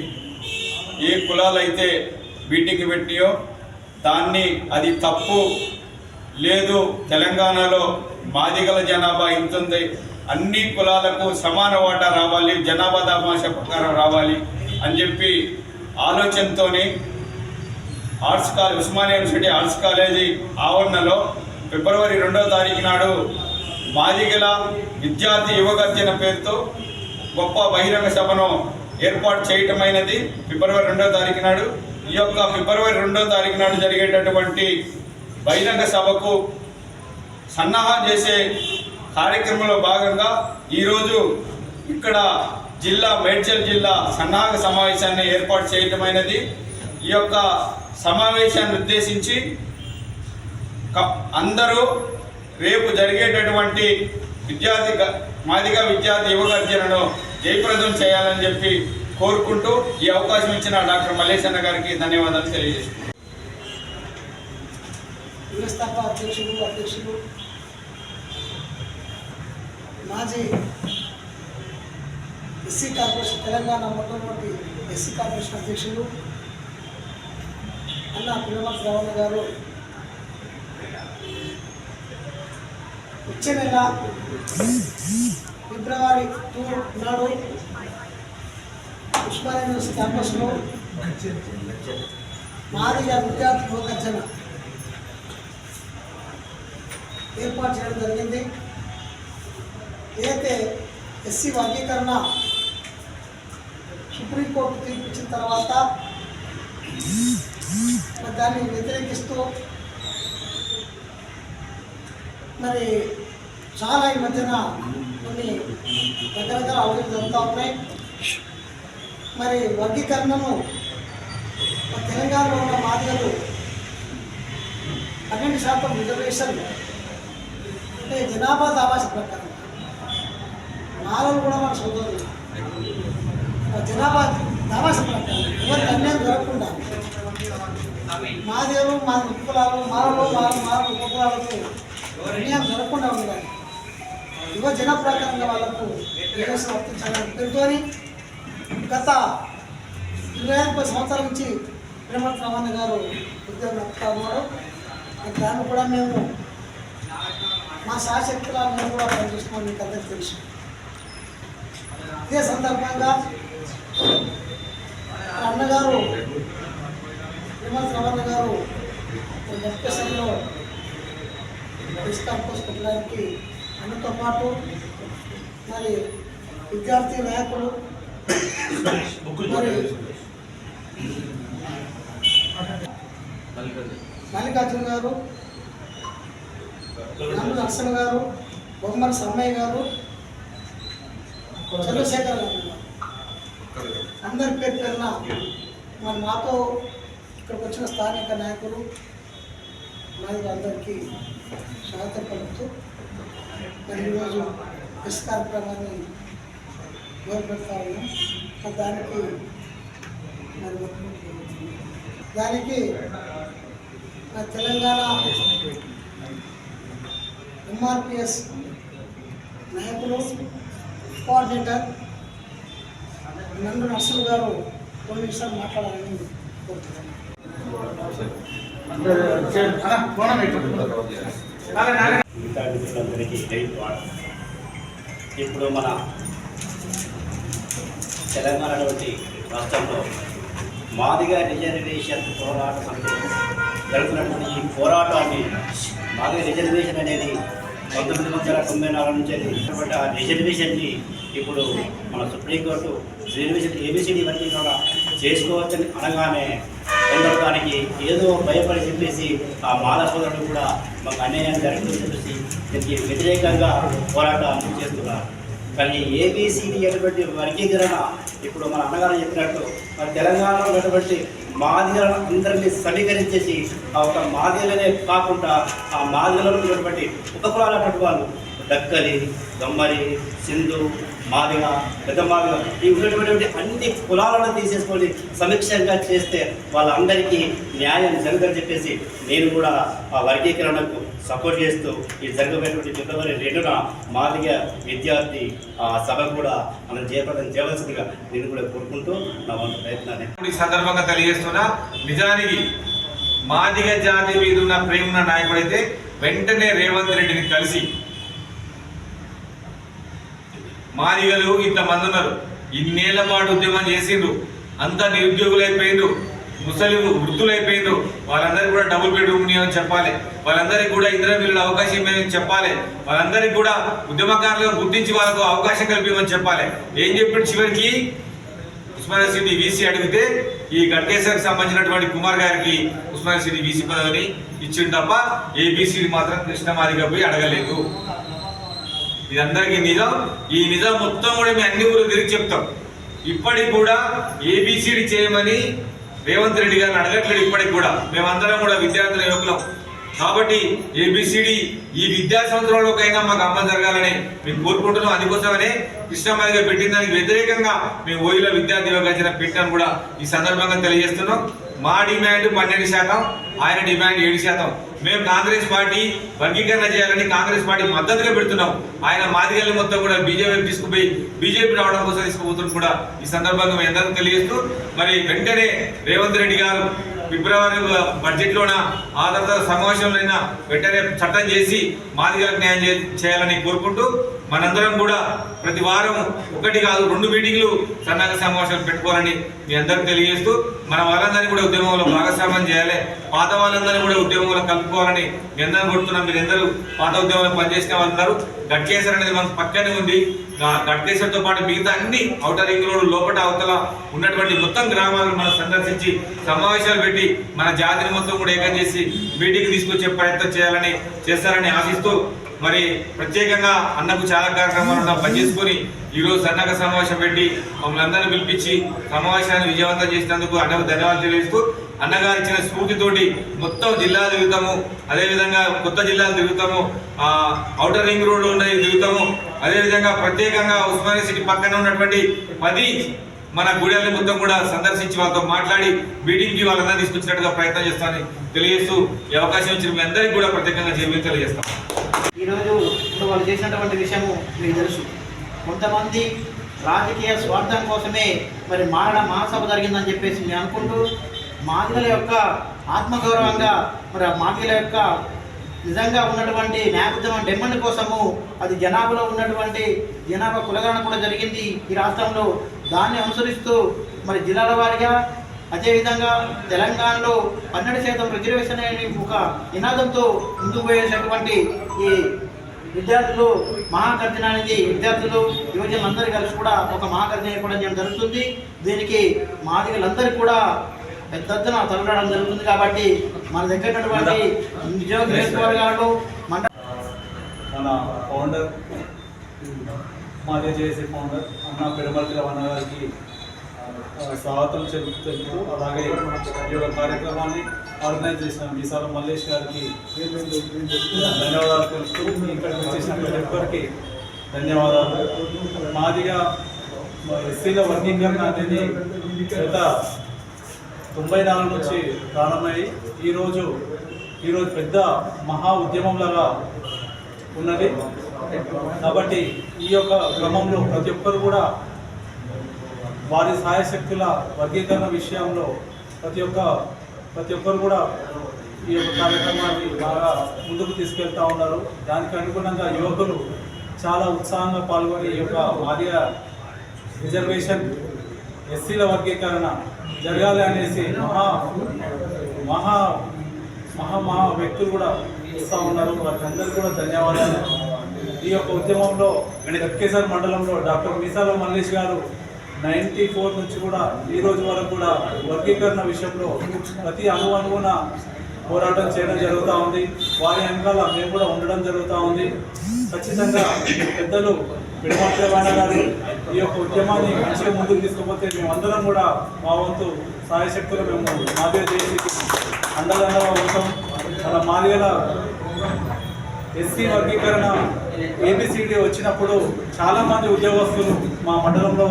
H: ఏ కులాలైతే మీటింగ్ పెట్టియో దాన్ని అది తప్పు లేదు, తెలంగాణలో మాదిగల జనాభా ఇంతుంది, అన్ని కులాలకు సమాన వాటా రావాలి, జనాభా దామాష ప్రకారం రావాలి అని చెప్పి ఆలోచనతోని ఉస్మానియా యూనివర్సిటీ ఆర్ట్స్ కాలేజీ ఆవరణలో ఫిబ్రవరి 2వ తారీఖు నాడు మాదిగల విద్యార్థి యువగర్జన పేరుతో గొప్ప బహిరంగ సభను ఏర్పాటు చేయటమైనది ఫిబ్రవరి 2వ తారీఖు నాడు. ఈ యొక్క ఫిబ్రవరి 2వ తారీఖు నాడు జరిగేటటువంటి బహిరంగ సభకు సన్నాహం చేసే కార్యక్రమంలో భాగంగా ఈరోజు ఇక్కడ మేడ్చల్ జిల్లా సన్నాహక సమావేశాన్ని ఏర్పాటు చేయటమైనది. ఈ యొక్క సమావేశాన్ని ఉద్దేశించి అందరూ రేపు జరిగేటటువంటి మాదిగ విద్యార్థి యువగర్జనను జయప్రదం చేయాలని చెప్పి కోరుకుంటూ ఈ అవకాశం ఇచ్చిన డాక్టర్ మల్లేశన్న గారికి ధన్యవాదాలు తెలియజేస్తున్నాను.
B: వ్యవస్థాపక అధ్యక్షులు మాజీ ఎస్సీ కార్పొరేషన్ తెలంగాణ మొట్టమొదటి ఎస్సీ కార్పొరేషన్ అధ్యక్షులు అన్న పిల్లమర్తి రమణ గారు వచ్చే నెల ఫిబ్రవరి 2 నాడు ఉస్మానియా యూనివర్సిటీ క్యాంపస్లో మాదిగ విద్యార్థి యువగర్జన ఏర్పాటు చేయడం జరిగింది. ఏదైతే ఎస్సీ వర్గీకరణ సుప్రీంకోర్టు తీర్పు ఇచ్చిన తర్వాత దాన్ని వ్యతిరేకిస్తూ మరి చాలా ఈ మధ్యన కొన్ని రకరకాల అభివృద్ధి జరుగుతూ ఉన్నాయి. మరి వర్గీకరణను తెలంగాణలో ఉన్న మాదిగలు 12% రిజర్వేషన్ అంటే జనాభా దావాస ప్రకారం నాలుగు కూడా మన సోదరులు జనాభా దావాస ప్రకారం ఎవరికి అన్యాయం జరగకుండా మాదిగలు మా ఉపకులాలు మారలు ఉపకులాలకు అన్యాయం జరగకుండా ఉండాలి, యువ జన ప్రకారంగా వాళ్ళకు రిజర్వేషన్ వర్తించాలని పేరుతో గత 25 సంవత్సరాల నుంచి పిల్లమర్తి రమణ గారు ఉద్యోగం నడుపుతా ఉన్నారు. దాన్ని కూడా మేము మా శాశక్తులా మేము కూడా పనిచేస్తున్నాం, మీకు అందరికీ తెలుసు. ఇదే సందర్భంగా అన్నగారు పిల్లమర్తి రమణ గారు డెప్యూటేషన్లో క్యాంపస్ పెట్టడానికి అన్నతో పాటు మరి విద్యార్థి నాయకులు మరి మల్లికార్జున గారు, నరసింహ గారు, బొమ్మల సమ్మయ్య గారు, చంద్రశేఖర్ గారు అందరి పేరున మరి మాతో ఇక్కడికి వచ్చిన స్థానిక నాయకులు అందరికీ స్వాగతం పలుకుతూ మరి ఈరోజు ప్రెస్ కార్యక్రమాన్ని మొదలుపెడతా ఉన్నాం. దానికి తెలంగాణ ఎంఆర్పిఎస్ నాయకులు కోఆర్డినేటర్ నందు నర్సులు గారు కొన్ని విషయాలు మాట్లాడాలని కోరుతున్నాను.
C: మిగతా మిత్రులందరికీ ఇప్పుడు మన తెలంగాణ వంటి రాష్ట్రంలో మాదిగ రిజర్వేషన్ పోరాట సమితి జరుగుతున్నటువంటి ఈ పోరాటాన్ని మాదిగ రిజర్వేషన్ అనేది 1994 నుంచి జరిగినటువంటి ఆ రిజర్వేషన్ని ఇప్పుడు మన సుప్రీంకోర్టు రిజర్వేషన్ ఏబిసిడి వర్గీకరణ చేసుకోవచ్చని అనగానే కొందరు దానికి ఏదో భయపడి చెప్పేసి ఆ మాల సోదరుడు కూడా మాకు అన్యాయం జరుగుతుందని చెప్పేసి దీనికి వ్యతిరేకంగా పోరాటం చేస్తున్నారు. కానీ ఏబిసిడి అటువంటి వర్గీకరణ ఇప్పుడు మన అన్నగారు చెప్పినట్టు మన తెలంగాణలో ఉన్నటువంటి మాదిగలను అందరినీ సమీకరించేసి ఆ ఒక మాదిగలనే కాకుండా ఆ మాదిగలలో ఉన్నటువంటి ఉపకులాలటువంటి వాళ్ళు డక్కలి, గమ్మరి, సింధు, మాదిగ, పెద్ద మాదిగ ఈ ఉన్నటువంటి అన్ని కులాలను తీసేసుకొని సమీక్షంగా చేస్తే వాళ్ళందరికీ న్యాయం జరగదని చెప్పేసి నేను కూడా ఆ వర్గీకరణకు సపోర్ట్ చేస్తూ ఈ జరగబోయేటువంటి ఫిబ్రవరి 2న మాదిగ విద్యార్థి సభ కూడా మనం జయప్రదం చేయవలసిందిగా నేను కూడా కోరుకుంటూ నా వంతు ప్రయత్నాన్ని
D: ఈ సందర్భంగా తెలియజేస్తున్నా. నిజానికి మాదిగ జాతి మీద ఉన్న ప్రేమ ఉన్న నాయకుడైతే వెంటనే రేవంత్ రెడ్డిని కలిసి మాదిగలు ఇంతమంది ఉన్నారు, ఇన్నేళ్ల పాటు ఉద్యమం చేసిండ్రు, అంతా నిరుద్యోగులైపోయిండ్రు, ముసలి వృద్ధులైపోయిండ్రు, వాళ్ళందరికీ కూడా డబుల్ బెడ్రూమ్ అని చెప్పాలి, వాళ్ళందరికీ కూడా ఇంద్రమిల్లుల అవకాశం ఇవ్వమని చెప్పాలి, వాళ్ళందరికీ కూడా ఉద్యమకారులుగా గుర్తించి వాళ్ళకు అవకాశం కల్పించమని చెప్పాలి. ఏం చెప్పాడు చివరికి? ఉస్మానియా సిటీ వీసీ అడిగితే ఈ గట్కేసర్కి సంబంధించినటువంటి కుమార్ గారికి ఉస్మానియా సిటీ వీసీ పదవిని ఇచ్చిండు తప్ప ఏబీసీని మాత్రం కృష్ణ మాదిగ పోయి అడగలేదు. ఇది అందరికీ నిజం. ఈ నిజం మొత్తం కూడా మేము అన్ని ఊరు తిరిగి చెప్తాం. ఇప్పటికి కూడా ఏబీసీడీ చేయమని రేవంత్ రెడ్డి గారిని అడగట్లేదు. ఇప్పటికి కూడా మేమందరం కూడా విద్యార్థుల యువకులం కాబట్టి ఏబిసిడి ఈ విద్యా సంవత్సరంలోకైనా మాకు అమలు జరగాలని మేము కోరుకుంటున్నాం. అందుకోసమనే కృష్ణమాదిగా పెట్టిన దానికి వ్యతిరేకంగా మేము ఓయిలో విద్యార్థి యోగాచరణ పెట్టాను కూడా ఈ సందర్భంగా తెలియజేస్తున్నాం. మా డిమాండ్ 12%, ఆయన డిమాండ్ 7%. మేము కాంగ్రెస్ పార్టీ వర్గీకరణ చేయాలని కాంగ్రెస్ పార్టీ మద్దతుగా పెడుతున్నాం. ఆయన మాదిగల్ని మొత్తం కూడా బీజేపీ తీసుకుపోయి బీజేపీ రావడం కోసం తీసుకుపోతున్న కూడా ఈ సందర్భంగా మేము అందరం తెలియజేస్తూ మరి వెంటనే రేవంత్ రెడ్డి గారు ఫిబ్రవరి బడ్జెట్లోన ఆధార సమావేశంలో వెంటనే చట్టం చేసి మాదిగలకు న్యాయం చేయాలని కోరుకుంటూ మనందరం కూడా ప్రతి వారం 1 కాదు 2 మీటింగ్లు సన్నాహక సమావేశాలు పెట్టుకోవాలని మీ అందరికీ తెలియజేస్తూ మన వాళ్ళందరినీ కూడా ఉద్యమంలో భాగస్వామ్యం చేయాలి, పాత వాళ్ళందరినీ కూడా ఉద్యమంలో కలుపుకోవాలని మీ అందరం కొడుతున్నాం. మీరు అందరూ పాత ఉద్యమంలో పనిచేసిన వాళ్ళందరూ గట్కేసర్ అనేది మనకు పక్కనే ఉంది. గట్కేసర్తో పాటు మిగతా అన్ని ఔటర్ రింగ్ రోడ్ లోపల అవతల ఉన్నటువంటి మొత్తం గ్రామాలను మనం సందర్శించి సమావేశాలు పెట్టి మన జాతిని మొత్తం కూడా ఏకం చేసి మీటింగ్ తీసుకొచ్చే ప్రయత్నం చేస్తారని ఆశిస్తూ మరి ప్రత్యేకంగా అన్నకు చాలా కార్యక్రమాలు పనిచేసుకొని ఈరోజు సన్నక సమావేశం పెట్టి మమ్మల్ని అందరినీ పిలిపించి సమావేశాన్ని విజయవంతం చేసినందుకు అన్నకు ధన్యవాదాలు తెలియజేస్తూ అన్నగారు ఇచ్చిన స్ఫూర్తితోటి మొత్తం జిల్లాలు తిరుగుతాము, అదేవిధంగా కొత్త జిల్లాలు తిరుగుతాము, ఔటర్ రింగ్ రోడ్ ఉన్నది తిరుగుతాము, అదేవిధంగా ప్రత్యేకంగా ఉస్మానియా సిటీ పక్కన ఉన్నటువంటి 10 మన గుడిని మొత్తం కూడా సందర్శించి వాళ్ళతో మాట్లాడి మీటింగ్కి వాళ్ళందరూ తీసుకొచ్చినట్టుగా ప్రయత్నం చేస్తామని తెలియజేస్తూ ఈ అవకాశం ఇచ్చిన మీ అందరికీ కూడా ప్రత్యేకంగా తెలియజేస్తాం.
F: ఈరోజు ఇప్పుడు వాళ్ళు చేసినటువంటి విషయము మీకు తెలుసు. కొంతమంది రాజకీయ స్వార్థం కోసమే మరి మహాసభ జరిగిందని చెప్పేసి మేము అనుకుంటూ మాదిగల యొక్క ఆత్మగౌరవంగా మరి ఆ మాదిగల యొక్క నిజంగా ఉన్నటువంటి న్యాయబద్ధమైన డిమాండ్ కోసము అది జనాభాలో ఉన్నటువంటి జనాభా కులగణన కూడా జరిగింది ఈ రాష్ట్రంలో. దాన్ని అనుసరిస్తూ మరి జిల్లాల వారీగా అదేవిధంగా తెలంగాణలో 12% రిజర్వేషన్ అనే ఒక నినాదంతో ముందుకు పోయేటటువంటి ఈ విద్యార్థులు మహాగర్జన అనేది విద్యార్థులు యువజనులందరూ కలిసి కూడా ఒక మహాగర్జన ఏర్పడడం జరుగుతుంది. దీనికి మాదిగలందరూ కూడా పెద్ద ఎత్తున తరలిరావడం జరుగుతుంది. కాబట్టి మన దగ్గర ఉన్నటువంటి నియోజకవర్గాలు మన
E: ఫౌండర్ మాదిగ జేఏసీ ఫౌండర్ అన్న పెడమర్తి రమణ గారికి స్వాగతం తెలుపుతూ అలాగే ఈ యొక్క కార్యక్రమాన్ని ఆర్గనైజ్ చేసిన మీసాల మల్లేష్ గారికి ధన్యవాదాలు తెలుపుతూ ఇక్కడికి వచ్చేసిన ప్రతి ఒక్కరికి ధన్యవాదాలు. మాదిగా ఎస్సీల వర్గీకరణ అనేది గత 94 నుంచి ప్రారంభమై ఈరోజు పెద్ద మహా ఉద్యమంలాగా ఉన్నది. కాబట్టి ఈ యొక్క క్రమంలో ప్రతి ఒక్కరు కూడా వారి సాయశక్తుల వర్గీకరణ విషయంలో ప్రతి ఒక్కరు కూడా ఈ యొక్క కార్యక్రమాన్ని బాగా ముందుకు తీసుకెళ్తూ ఉన్నారు. దానికి అనుగుణంగా యువకులు చాలా ఉత్సాహంగా పాల్గొని ఈ యొక్క మాదిగ రిజర్వేషన్ ఎస్సీల వర్గీకరణ జరగాలి అనేసి మహా వ్యక్తులు కూడా ఇస్తూ ఉన్నారు. వారికి అందరికీ కూడా ధన్యవాదాలు. ఈ యొక్క ఉద్యమంలో గట్కేసర్ మండలంలో డాక్టర్ మీసాల మల్లేష్ గారు 94 నుంచి కూడా ఈ రోజు వరకు కూడా వర్గీకరణ విషయంలో ప్రతి అణువున పోరాటం చేయడం జరుగుతూ ఉంది. వారి వెనకాల మేము కూడా ఉండడం జరుగుతూ ఉంది. ఖచ్చితంగా పెద్దలు పెడమర్తి రమణ గారు ఈ యొక్క ఉద్యమాన్ని మంచిగా ముందుకు తీసుకుపోతే మేమందరం కూడా మా వంతు సాయశక్తులు మేము మాదిగ జేఏసీకి అండదండగా ఉంటాం. మన మాదిగల ఎస్సీ వర్గీకరణ ఏబిసిడి వచ్చినప్పుడు చాలామంది ఉద్యోగస్తులు మా మండలంలో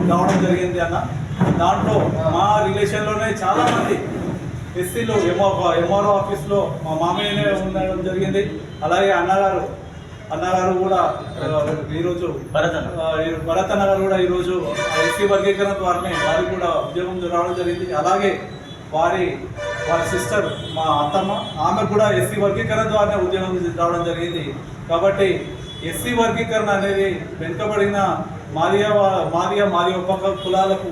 E: రావడం జరిగింది అన్న. దాంట్లో మా రిలేషన్లోనే చాలామంది ఎస్సీలు ఎంఆర్ఓ ఆఫీస్లో మా మామయ్యనే ఉండడం జరిగింది. అలాగే అన్నగారు కూడా ఈరోజు భరత్ అన్న గారు కూడా ఈరోజు ఎస్సీ వర్గీకరణ ద్వారానే వారికి కూడా ఉద్యోగం రావడం జరిగింది. అలాగే వారి సిస్టర్ మా అత్తమ్మ, ఆమె కూడా ఎస్సీ వర్గీకరణ ద్వారానే ఉద్యోగం రావడం జరిగింది. కాబట్టి ఎస్సీ వర్గీకరణ అనేది వెనుకబడిన మాదిగ ఉప కులాలకు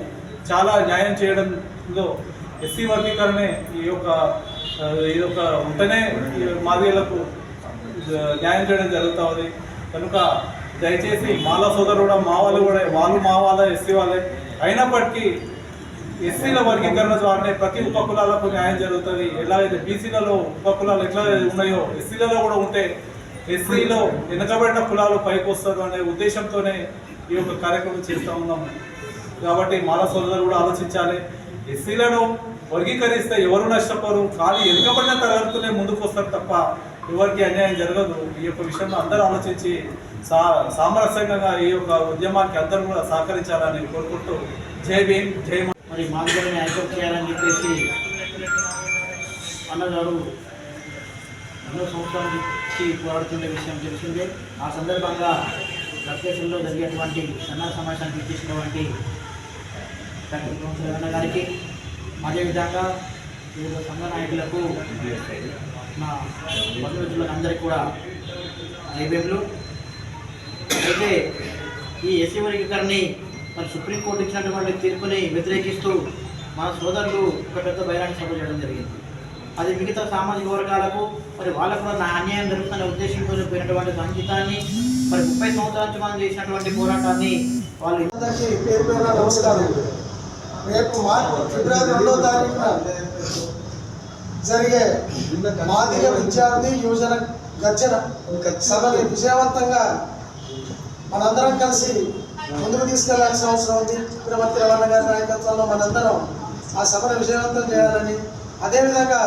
E: చాలా న్యాయం చేయడంలో ఎస్సీ వర్గీకరణే ఈ యొక్క ఉంటేనే మాదిగలకు న్యాయం చేయడం జరుగుతుంది. కనుక దయచేసి మాల సోదరులు కూడా మా వాళ్ళ ఎస్సీ వాళ్ళే అయినప్పటికీ ఎస్సీల వర్గీకరణ ద్వారానే ప్రతి ఉపకులాలకు న్యాయం జరుగుతుంది. ఎలాగైతే బీసీలలో ఉపకులాలు ఎట్లా ఉన్నాయో ఎస్సీలలో కూడా ఉంటే ఎస్సీలో వెనుకబడిన కులాలు పైకి వస్తారు అనే ఉద్దేశంతోనే ఈ యొక్క కార్యక్రమం చేస్తూ ఉన్నాము. కాబట్టి మాల సోదరులు కూడా ఆలోచించాలి. ఎస్సీలను వర్గీకరిస్తే ఎవరు నష్టపోరు, కానీ వెనుకబడిన తరగతులే ముందుకు వస్తారు తప్ప ఎవరికి అన్యాయం జరగదు. ఈ యొక్క విషయంలో అందరూ ఆలోచించి సామరస్యంగా ఈ యొక్క ఉద్యమానికి అందరూ కూడా సహకరించాలని కోరుకుంటూ జై భీమ్ జై.
F: మరి మాదిగలని ఐక్యం చేయాలని చెప్పేసి అన్నగారు ఎన్నో సంవత్సరాల నుంచి పోరాడుతున్న విషయం తెలిసిందే. ఆ సందర్భంగా గట్కేశ్వరంలో జరిగేటువంటి సన్నాహ సమావేశానికి ఇచ్చేసినటువంటి డాక్టర్ కౌన్సిలర్ అన్న గారికి, అదేవిధంగా వివిధ సంఘ నాయకులకు, నా బంధుమిత్రులకు అందరికీ కూడా జైబేములు. అయితే ఈ ఎస్సీ వర్గీకరణని మరి సుప్రీంకోర్టు ఇచ్చినటువంటి తీర్పుని వ్యతిరేకిస్తూ మన సోదరులు ఒక పెద్ద బహిరంగ సభ చేయడం జరిగింది. అది మిగతా సామాజిక వర్గాలకు మరి వాళ్ళకు కూడా అన్యాయం జరుగుతున్న ఉద్దేశంతో పోయినటువంటి సంగీతాన్ని మరి 30 సంవత్సరాల నుంచి మనం చేసినటువంటి పోరాటాన్ని వాళ్ళు
B: పేరు పేరున నమస్కారం. రేపు ఫిబ్రవరి 2వ తారీఖున జరిగే మాదిగ విద్యార్థి యువజన గర్జన సభని విజయవంతంగా మనందరం కలిసి ముందుకు తీసుకెళ్లాల్సిన అవసరం ఉంది. తిరుమతి రమణ గారి నాయకత్వంలో మనందరం ఆ సభను విజయవంతం చేయాలని, అదేవిధంగా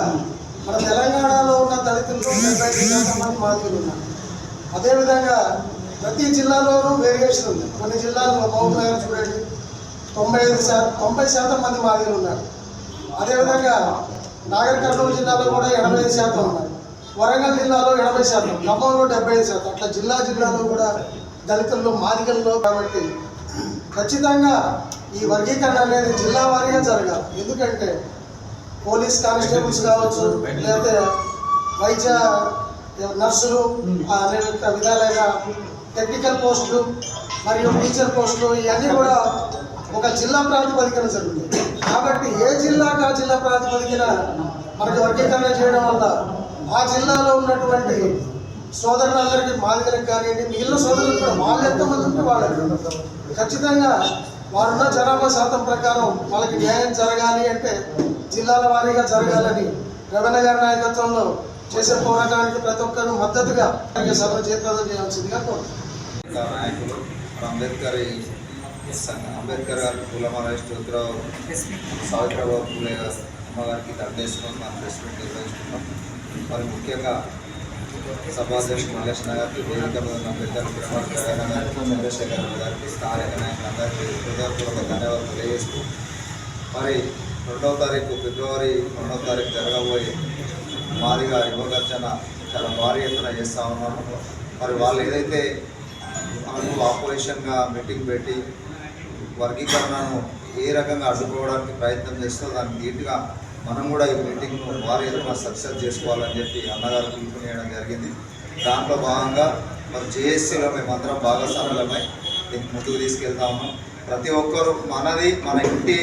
B: మన తెలంగాణలో ఉన్న దళితులు 75% మంది మాదిగలు ఉన్నారు. అదేవిధంగా ప్రతి జిల్లాలోనూ వేరియేషన్ ఉంది. కొన్ని జిల్లాల్లో మహబూబ్ నగర్ చూడండి 90% మంది మాదిగలు ఉన్నారు. అదేవిధంగా నాగర్ కర్నూలు జిల్లాలో కూడా 85% ఉన్నారు. వరంగల్ జిల్లాలో 80%, ఖమ్మంలో 75%. అట్లా జిల్లాలో కూడా దళితుల్లో మాదిగల్లో. కాబట్టి ఖచ్చితంగా ఈ వర్గీకరణ అనేది జిల్లా వారీగా జరగాలి. ఎందుకంటే పోలీస్ కానిస్టేబుల్స్ కావచ్చు, లేకపోతే వైద్య నర్సులు, అనేక విధాలైన టెక్నికల్ పోస్టులు మరియు టీచర్ పోస్టులు ఇవన్నీ కూడా ఒక జిల్లా ప్రాతిపదికన జరుగుతుంది. కాబట్టి ఏ జిల్లాకు ఆ జిల్లా ప్రాతిపదికన మనకి వర్గీకరణ చేయడం వల్ల ఆ జిల్లాలో ఉన్నటువంటి సోదరులందరికీ, మాదిగలకు కానివ్వండి, మిగిలిన సోదరులకు కూడా వాళ్ళు ఎంతమంది ఉంటే వాళ్ళకి ఖచ్చితంగా వారున్న జనాభా శాతం ప్రకారం వాళ్ళకి న్యాయం జరగాలి అంటే జిల్లాల వారీగా జరగాలని రమణ గారి నాయకత్వంలో చేసే పోరాటానికి ప్రతి ఒక్కరు మద్దతుగా సభను చేపట్టడం చేయాల్సిందిగా కోరుతున్నాను.
G: నాయకులు అంబేద్కర్ గారి పూలమాలరావు సావిత్రిబాబు పూలే అమ్మగారికి దండేసుకొని మనం ప్రెస్ మీట్ నిర్వహిస్తున్నాం. మరి ముఖ్యంగా సభాధ్యక్షుడు మల్లేష్ గారికి, వేదిక మీద ఉన్న పెద్దలు ప్రమాణ గారికి, చంద్రశేఖర్ గారికి, స్థానిక నాయకులందరికీ హృదయపూర్వక ధన్యవాదాలు తెలియజేస్తూ, మరి 2వ తారీఖు ఫిబ్రవరి 2వ తారీఖు జరగబోయే మాదిగా యువగర్జన చాలా భారీ ఎత్తున చేస్తూ ఉన్నాము. మరి వాళ్ళు ఏదైతే మనకు ఆపరేషన్గా మీటింగ్ పెట్టి వర్గీకరణను ఏ రకంగా అడ్డుకోవడానికి ప్రయత్నం చేస్తూ దానికి ధీటుగా మనం కూడా ఈ మీటింగ్ను భారీ ఎత్తున సక్సెస్ చేసుకోవాలని చెప్పి అన్నగారు పిలుపునియడం జరిగింది. దాంట్లో భాగంగా మరి జేఏసీలో మేమందరం భాగస్వాములమై దీన్ని ముందుకు తీసుకెళ్తా ఉన్నాం. ప్రతి ఒక్కరూ మనది మన ఇంటి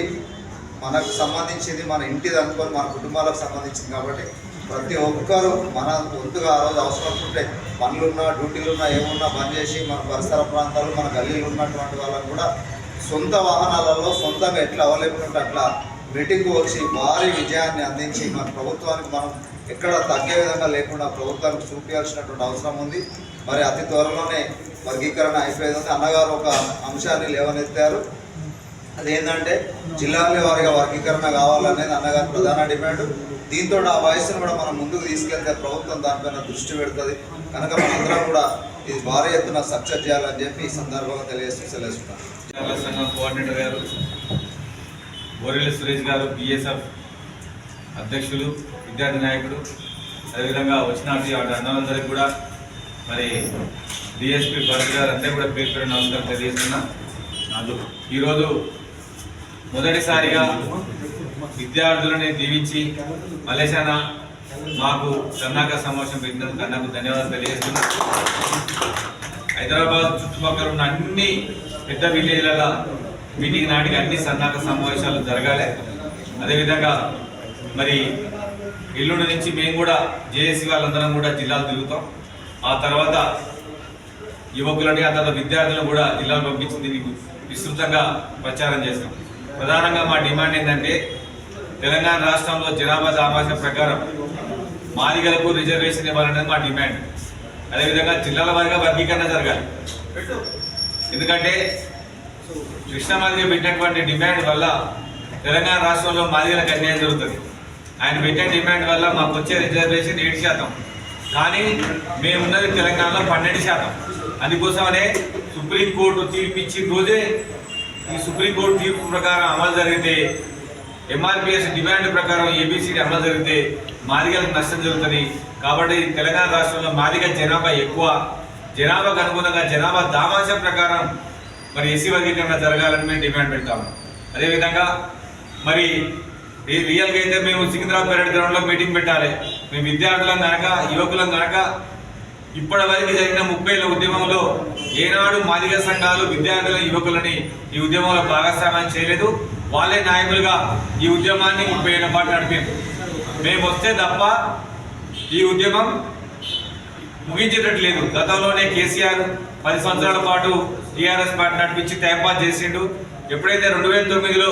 G: మనకు సంబంధించింది, మన ఇంటిది అనుకొని మన కుటుంబాలకు సంబంధించింది కాబట్టి ప్రతి ఒక్కరూ మన వంతుగా ఆ రోజు అవసరం ఉంటే పనులున్నా, డ్యూటీలున్నా, ఏమున్నా బంద్ చేసి మన పరిసర ప్రాంతాలు, మన గల్లీలు ఉన్నటువంటి వాళ్ళకు కూడా సొంత వాహనాలలో సొంతంగా ఎట్లా అవైలబుల్ ఉంటే అట్లా మీటింగ్కు వచ్చి భారీ విజయాన్ని అందించి మన ప్రభుత్వానికి మనం ఎక్కడ తగ్గే విధంగా లేకుండా ప్రభుత్వానికి చూపించాల్సినటువంటి అవసరం ఉంది. మరి అతి త్వరలోనే వర్గీకరణ అయిపోయేదంటే అన్నగారు ఒక అంశాన్ని లేవనెత్తారు. అదేంటంటే జిల్లాల వారిగా వర్గీకరణ కావాలనేది అన్నగారి ప్రధాన డిమాండ్. దీంతో ఆ వాయిస్ను కూడా మనం ముందుకు తీసుకెళ్తే ప్రభుత్వం దానిపైన దృష్టి పెడుతుంది కనుక మనందరం కూడా ఇది భారీ ఎత్తున సక్సెస్ చేయాలని చెప్పి ఈ సందర్భంగా తెలియజేస్తున్నాను.
D: సంఘం కోఆర్డినేటర్ గారు బోరెల్లి సురేష్ గారు, బిఎస్ఎఫ్ అధ్యక్షులు, విద్యార్థి నాయకుడు, అదేవిధంగా వచ్చినటువంటి అన్నలందరికీ కూడా మరి డిఎస్పీ భరత్ గారు అందరూ కూడా పేరు పేరు నమస్కారం తెలియజేస్తున్నా. ఈరోజు మొదటిసారిగా విద్యార్థులని దీవించి మలేషియాన మాకు సన్నాహక సమావేశం పెట్టినందుకు నాకు ధన్యవాదాలు తెలియజేస్తున్నా. హైదరాబాద్ చుట్టుపక్కల ఉన్న అన్ని పెద్ద విలేజ్ల మీటింగ్ నాటికి అన్ని సన్నాహక సమావేశాలు జరగాలి. అదేవిధంగా మరి ఎల్లుండి నుంచి మేము కూడా జేఏసీ వాళ్ళందరం కూడా జిల్లాలు తిరుగుతాం. ఆ తర్వాత యువకులని ఆ తర్వాత విద్యార్థులను కూడా జిల్లాలు పంపించి దీనికి విస్తృతంగా ప్రచారం చేస్తాం. ప్రధానంగా మా డిమాండ్ ఏంటంటే తెలంగాణ రాష్ట్రంలో జనాభా దామాష ప్రకారం మాదిగలకు రిజర్వేషన్ ఇవ్వాలనేది మా డిమాండ్. అదేవిధంగా జిల్లాల వారీగా వర్గీకరణ జరగాలి. ఎందుకంటే కృష్ణమాదిగ పెట్టినటువంటి డిమాండ్ వల్ల తెలంగాణ రాష్ట్రంలో మాదిగలకు అన్యాయం జరుగుతుంది. ఆయన పెట్టిన డిమాండ్ వల్ల మాకు వచ్చే రిజర్వేషన్ 7%, కానీ మేమున్నది తెలంగాణలో 12%. అందుకోసమనే సుప్రీంకోర్టు తీర్పు ఇచ్చిన రోజే ఈ సుప్రీంకోర్టు తీర్పు ప్రకారం అమలు జరిగితే, ఎంఆర్పిఎస్ డిమాండ్ ప్రకారం ఏబిసిడి అమలు జరిగితే మాదిగలకు నష్టం జరుగుతుంది. కాబట్టి తెలంగాణ రాష్ట్రంలో మాదిగ జనాభా ఎక్కువ, జనాభాకు అనుగుణంగా జనాభా దామాష ప్రకారం మరి ఎస్సీ వర్గీకరణ జరగాలని మేము డిమాండ్ పెడతాము. అదేవిధంగా మరి రియల్గా అయితే మేము సికింద్రాబాద్ పరేడ్ గ్రౌండ్లో మీటింగ్ పెట్టాలి. మేము విద్యార్థులం కనుక, యువకులం కనుక ఇప్పటి వరకు జరిగిన 30 ఏళ్ల ఉద్యమంలో ఏనాడు మాదిగ సంఘాలు విద్యార్థుల యువకులని ఈ ఉద్యమంలో భాగస్వామ్యం చేయలేదు. వాళ్ళే నాయకులుగా ఈ ఉద్యమాన్ని 30 ఏళ్ల పాటు నడిపారు. మేము వస్తే తప్ప ఈ ఉద్యమం ముగించేటట్లేదు. గతంలోనే కేసీఆర్ 10 సంవత్సరాల పాటు టీఆర్ఎస్ పార్టీ నడిపించి టైంపాస్ చేసిండు. ఎప్పుడైతే 2009లో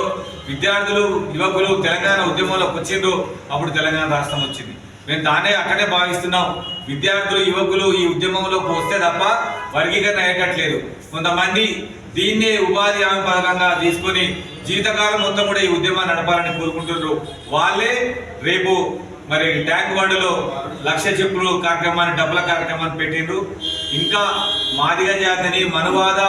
D: విద్యార్థులు యువకులు తెలంగాణ ఉద్యమంలోకి వచ్చిందో అప్పుడు తెలంగాణ రాష్ట్రం వచ్చింది. మేము తానే అక్కడే భావిస్తున్నాం. విద్యార్థులు యువకులు ఈ ఉద్యమంలోకి వస్తే తప్ప వర్గీకరణ అయ్యేటట్లేదు. కొంతమంది దీన్నే ఉపాధి హామీ పథకంగా తీసుకొని జీవితకాలం మొత్తం కూడా ఈ ఉద్యమాన్ని నడపాలని కోరుకుంటున్నారు. వాళ్ళే రేపు మరి ట్యాంక్ బండ్లో 1,00,000 చెప్పులు కార్యక్రమాన్ని, డబ్బుల కార్యక్రమాన్ని పెట్టిండ్రు. ఇంకా మాదిగ జాతిని మనువాద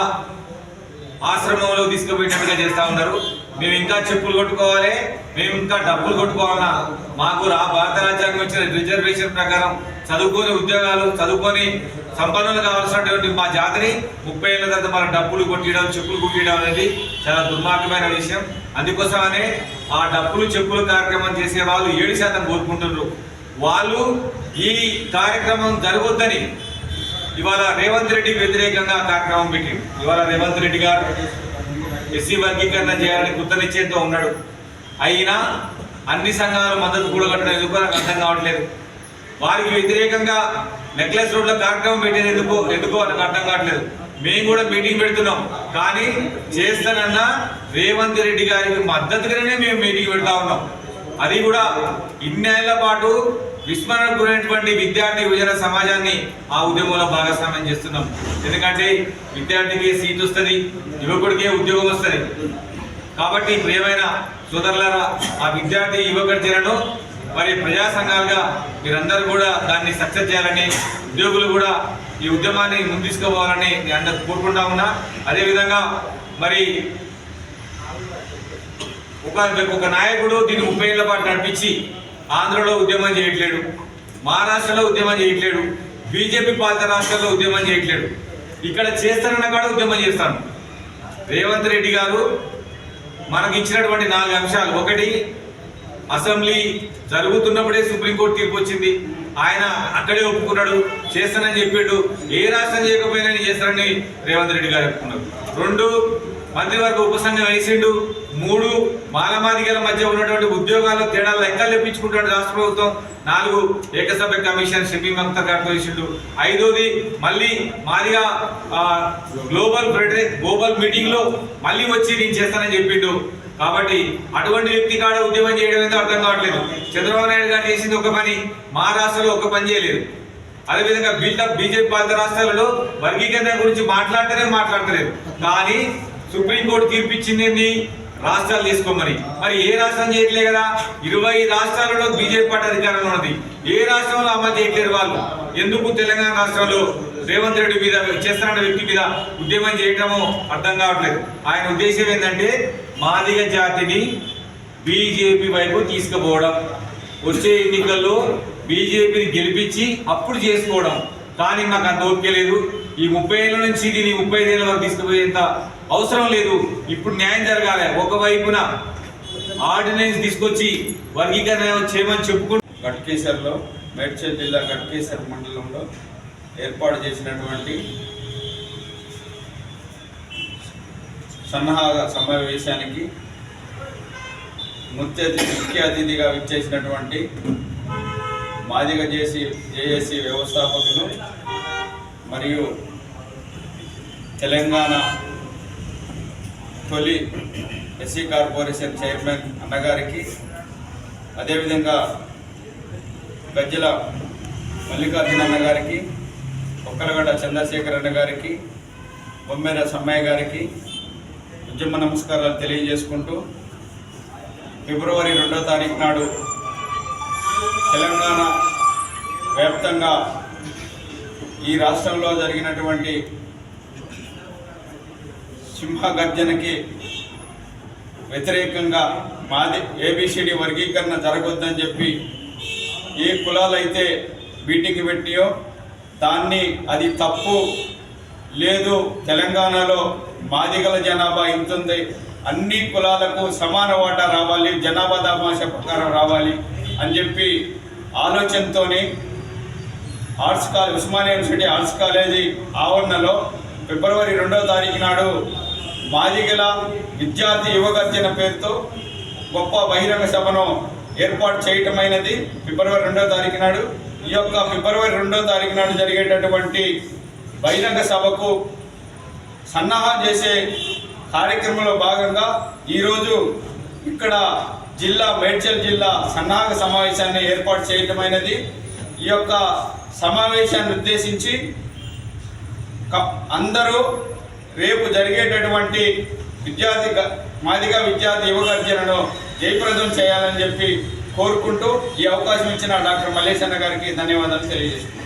D: ఆశ్రమంలో తీసుకుపోయినట్టుగా చేస్తూ ఉన్నారు. మేము ఇంకా చెప్పులు కొట్టుకోవాలి, మేము ఇంకా డబ్బులు కొట్టుకోవాలన్నా మాకు భారత రాజ్యాంగం ఇచ్చిన రిజర్వేషన్ ప్రకారం చదువుకొని ఉద్యోగాలు చదువుకొని సంపన్నులు కావాల్సినటువంటి మా జాతిని 30 ఏళ్ళ తర్వాత మన డబ్బులు కొట్టియడం, చెప్పులు కొట్టియడం అనేది చాలా దుర్మార్గమైన విషయం. అందుకోసమనే ఆ డబ్బులు చెప్పులు కార్యక్రమం చేసే వాళ్ళు 7% కోరుకుంటున్నారు. వాళ్ళు ఈ కార్యక్రమం జరగొద్దని ఇవాళ రేవంత్ రెడ్డికి వ్యతిరేకంగా కార్యక్రమం పెట్టింది. ఇవాళ రేవంత్ రెడ్డి గారు ఎస్సీ వర్గీకరణ చేయాలని కృతనిశ్చయంతో ఉన్నాడు. అయినా అన్ని సంఘాలు మద్దతు కూడగట్టడం ఎందుకు నాకు అర్థం కావట్లేదు. వారికి వ్యతిరేకంగా నెక్లెస్ రోడ్ల కార్యక్రమం పెట్టేది ఎందుకో నాకు అర్థం కావట్లేదు. మేము కూడా మీటింగ్ పెడుతున్నాం, కానీ చేస్తానన్నా రేవంత్ రెడ్డి గారికి మద్దతుగానే మేము మీటింగ్ పెడతా ఉన్నాం. అది కూడా ఇన్నేళ్ల పాటు విస్మరణకు గురైనటువంటి విద్యార్థి యువజన సమాజాన్ని ఆ ఉద్యమంలో భాగస్వామ్యం చేస్తున్నాం. ఎందుకంటే విద్యార్థికి సీట్ వస్తుంది, యువకుడికి ఉద్యోగం వస్తుంది. కాబట్టి ప్రియమైన సోదరులారా, ఆ విద్యార్థి యువకులను మరి ప్రజా సంఘాలుగా మీరందరూ కూడా దాన్ని సక్సెస్ చేయాలని, ఉద్యోగులు కూడా ఈ ఉద్యమాన్ని ముందు తీసుకుపోవాలని నేను అందరూ కోరుకుంటా ఉన్నా. అదేవిధంగా మరి ఒక నాయకుడు దీన్ని 30 ఏళ్ల పాటు నడిపించి ఆంధ్రలో ఉద్యమం చేయట్లేడు, మహారాష్ట్రలో ఉద్యమం చేయట్లేడు, బీజేపీ పాలిత రాష్ట్రాల్లో ఉద్యమం చేయట్లేడు. ఇక్కడ చేస్తానన్న కాడ ఉద్యమం చేస్తాను. రేవంత్ రెడ్డి గారు మనకి ఇచ్చినటువంటి 4 అంశాలు. ఒకటి, అసెంబ్లీ జరుగుతున్నప్పుడే సుప్రీంకోర్టు తీర్పు వచ్చింది, ఆయన అక్కడే ఒప్పుకున్నాడు, చేస్తానని చెప్పిండు. ఏ రాష్ట్రం చేయకపోయినా చేస్తానని రేవంత్ రెడ్డి గారు ఒప్పుకున్నారు. 2, మంత్రివర్గ ఉపసంఘం వేసిండు. 3, మాలమాదిగల మధ్య ఉన్నటువంటి ఉద్యోగాల్లో తేడాలు లెక్కలు తెప్పించుకుంటాడు రాష్ట్ర ప్రభుత్వం. 4, ఏకసభ్య కమిషన్ షఫీ మక్తర్ గారితో వేసిండు. 5ది, మళ్ళీ మాదిగా గ్లోబల్ మీటింగ్ లో మళ్ళీ వచ్చి నేను చేస్తానని చెప్పిండు. కాబట్టి అటువంటి వ్యక్తి కాడ ఉద్యమం చేయడం ఏంటో అర్థం కావట్లేదు. చంద్రబాబు నాయుడు గారు చేసింది ఒక పని, మహారాష్ట్రలో ఒక పని చేయలేదు. అదేవిధంగా బీజేపీ పాలిత రాష్ట్రాలలో వర్గీకరణ గురించి మాట్లాడతలేదు. కానీ సుప్రీంకోర్టు తీర్పిచ్చింది రాష్ట్రాలు తీసుకోమని. మరి ఏ రాష్ట్రం చేయట్లే కదా? 20 రాష్ట్రాలలో బీజేపీ పార్టీ అధికారంలో ఉన్నది. ఏ రాష్ట్రంలో అమలు చేయట్లేరు వాళ్ళు. ఎందుకు తెలంగాణ రాష్ట్రంలో రేవంత్ రెడ్డి మీద చేస్తున్న వ్యక్తి మీద ఉద్యమం చేయటము అర్థం కావట్లేదు. ఆయన ఉద్దేశం ఏంటంటే మాదిగ జాతిని బీజేపీ వైపు తీసుకుపోవడం, వచ్చే ఎన్నికల్లో బీజేపీని గెలిపించి అప్పుడు చేసుకోవడం. కానీ మాకు అంత ఓపిక లేదు. ఈ 30 ఏళ్ళ నుంచి దీన్ని 35 ఏళ్ళ వరకు తీసుకుపోయేంత అవసరం లేదు. ఇప్పుడు న్యాయం జరగాలి. ఒకవైపున ఆర్డినెన్స్ తీసుకొచ్చి వర్గీకరణ చేయమని చెప్పుకుంటూ
H: గట్కేసర్లో మేడ్చల్ జిల్లా గట్కేసర్ మండలంలో ఏర్పాటు చేసినటువంటి సన్నాహక సమావేశానికి ముఖ్య అతిథిగా విచ్చేసినటువంటి మాదిగ జేఏసీ వ్యవస్థాపకులు మరియు తెలంగాణ తొలి ఎస్సీ కార్పొరేషన్ చైర్మన్ అన్నగారికి, అదేవిధంగా గజ్జల మల్లికార్జున అన్న గారికి, ఒక్కలగడ్డ చంద్రశేఖర్ అన్న గారికి, బొమ్మెర సమ్మయ్య గారికి ఉద్యమ నమస్కారాలు తెలియజేసుకుంటూ ఫిబ్రవరి 2వ తారీఖు నాడు తెలంగాణ వ్యాప్తంగా ఈ రాష్ట్రంలో జరిగినటువంటి సింహగర్జనకి వ్యతిరేకంగా ఏబిసిడి వర్గీకరణ జరగొద్దని చెప్పి ఏ కులాలైతే మీటింగ్ పెట్టియో దాన్ని అది తప్పు లేదు, తెలంగాణలో మాదిగల జనాభా ఇంతుంది, అన్ని కులాలకు సమాన వాటా రావాలి, జనాభా దామాష ప్రకారం రావాలి అని చెప్పి ఆలోచనతోని ఉస్మానియా యూనివర్సిటీ ఆర్ట్స్ కాలేజీ ఆవరణలో ఫిబ్రవరి 2వ తారీఖు నాడు మాదిగల విద్యార్థి యువగర్జన పేరుతో గొప్ప బహిరంగ సభను ఏర్పాటు చేయటమైనది. ఫిబ్రవరి 2వ తారీఖు నాడు ఈ యొక్క ఫిబ్రవరి 2వ తారీఖు నాడు జరిగేటటువంటి బహిరంగ సభకు సన్నాహం చేసే కార్యక్రమంలో భాగంగా ఈరోజు ఇక్కడ మేడ్చల్ జిల్లా సన్నాహక సమావేశాన్ని ఏర్పాటు చేయటమైనది. ఈ యొక్క సమావేశాన్ని ఉద్దేశించి అందరూ రేపు జరిగేటటువంటి మాదిగ విద్యార్థి యువగర్జనను జయప్రదం చేయాలని చెప్పి కోరుకుంటూ ఈ అవకాశం ఇచ్చిన డాక్టర్ మల్లేశ్ అన్న గారికి ధన్యవాదాలు తెలియజేస్తున్నాను.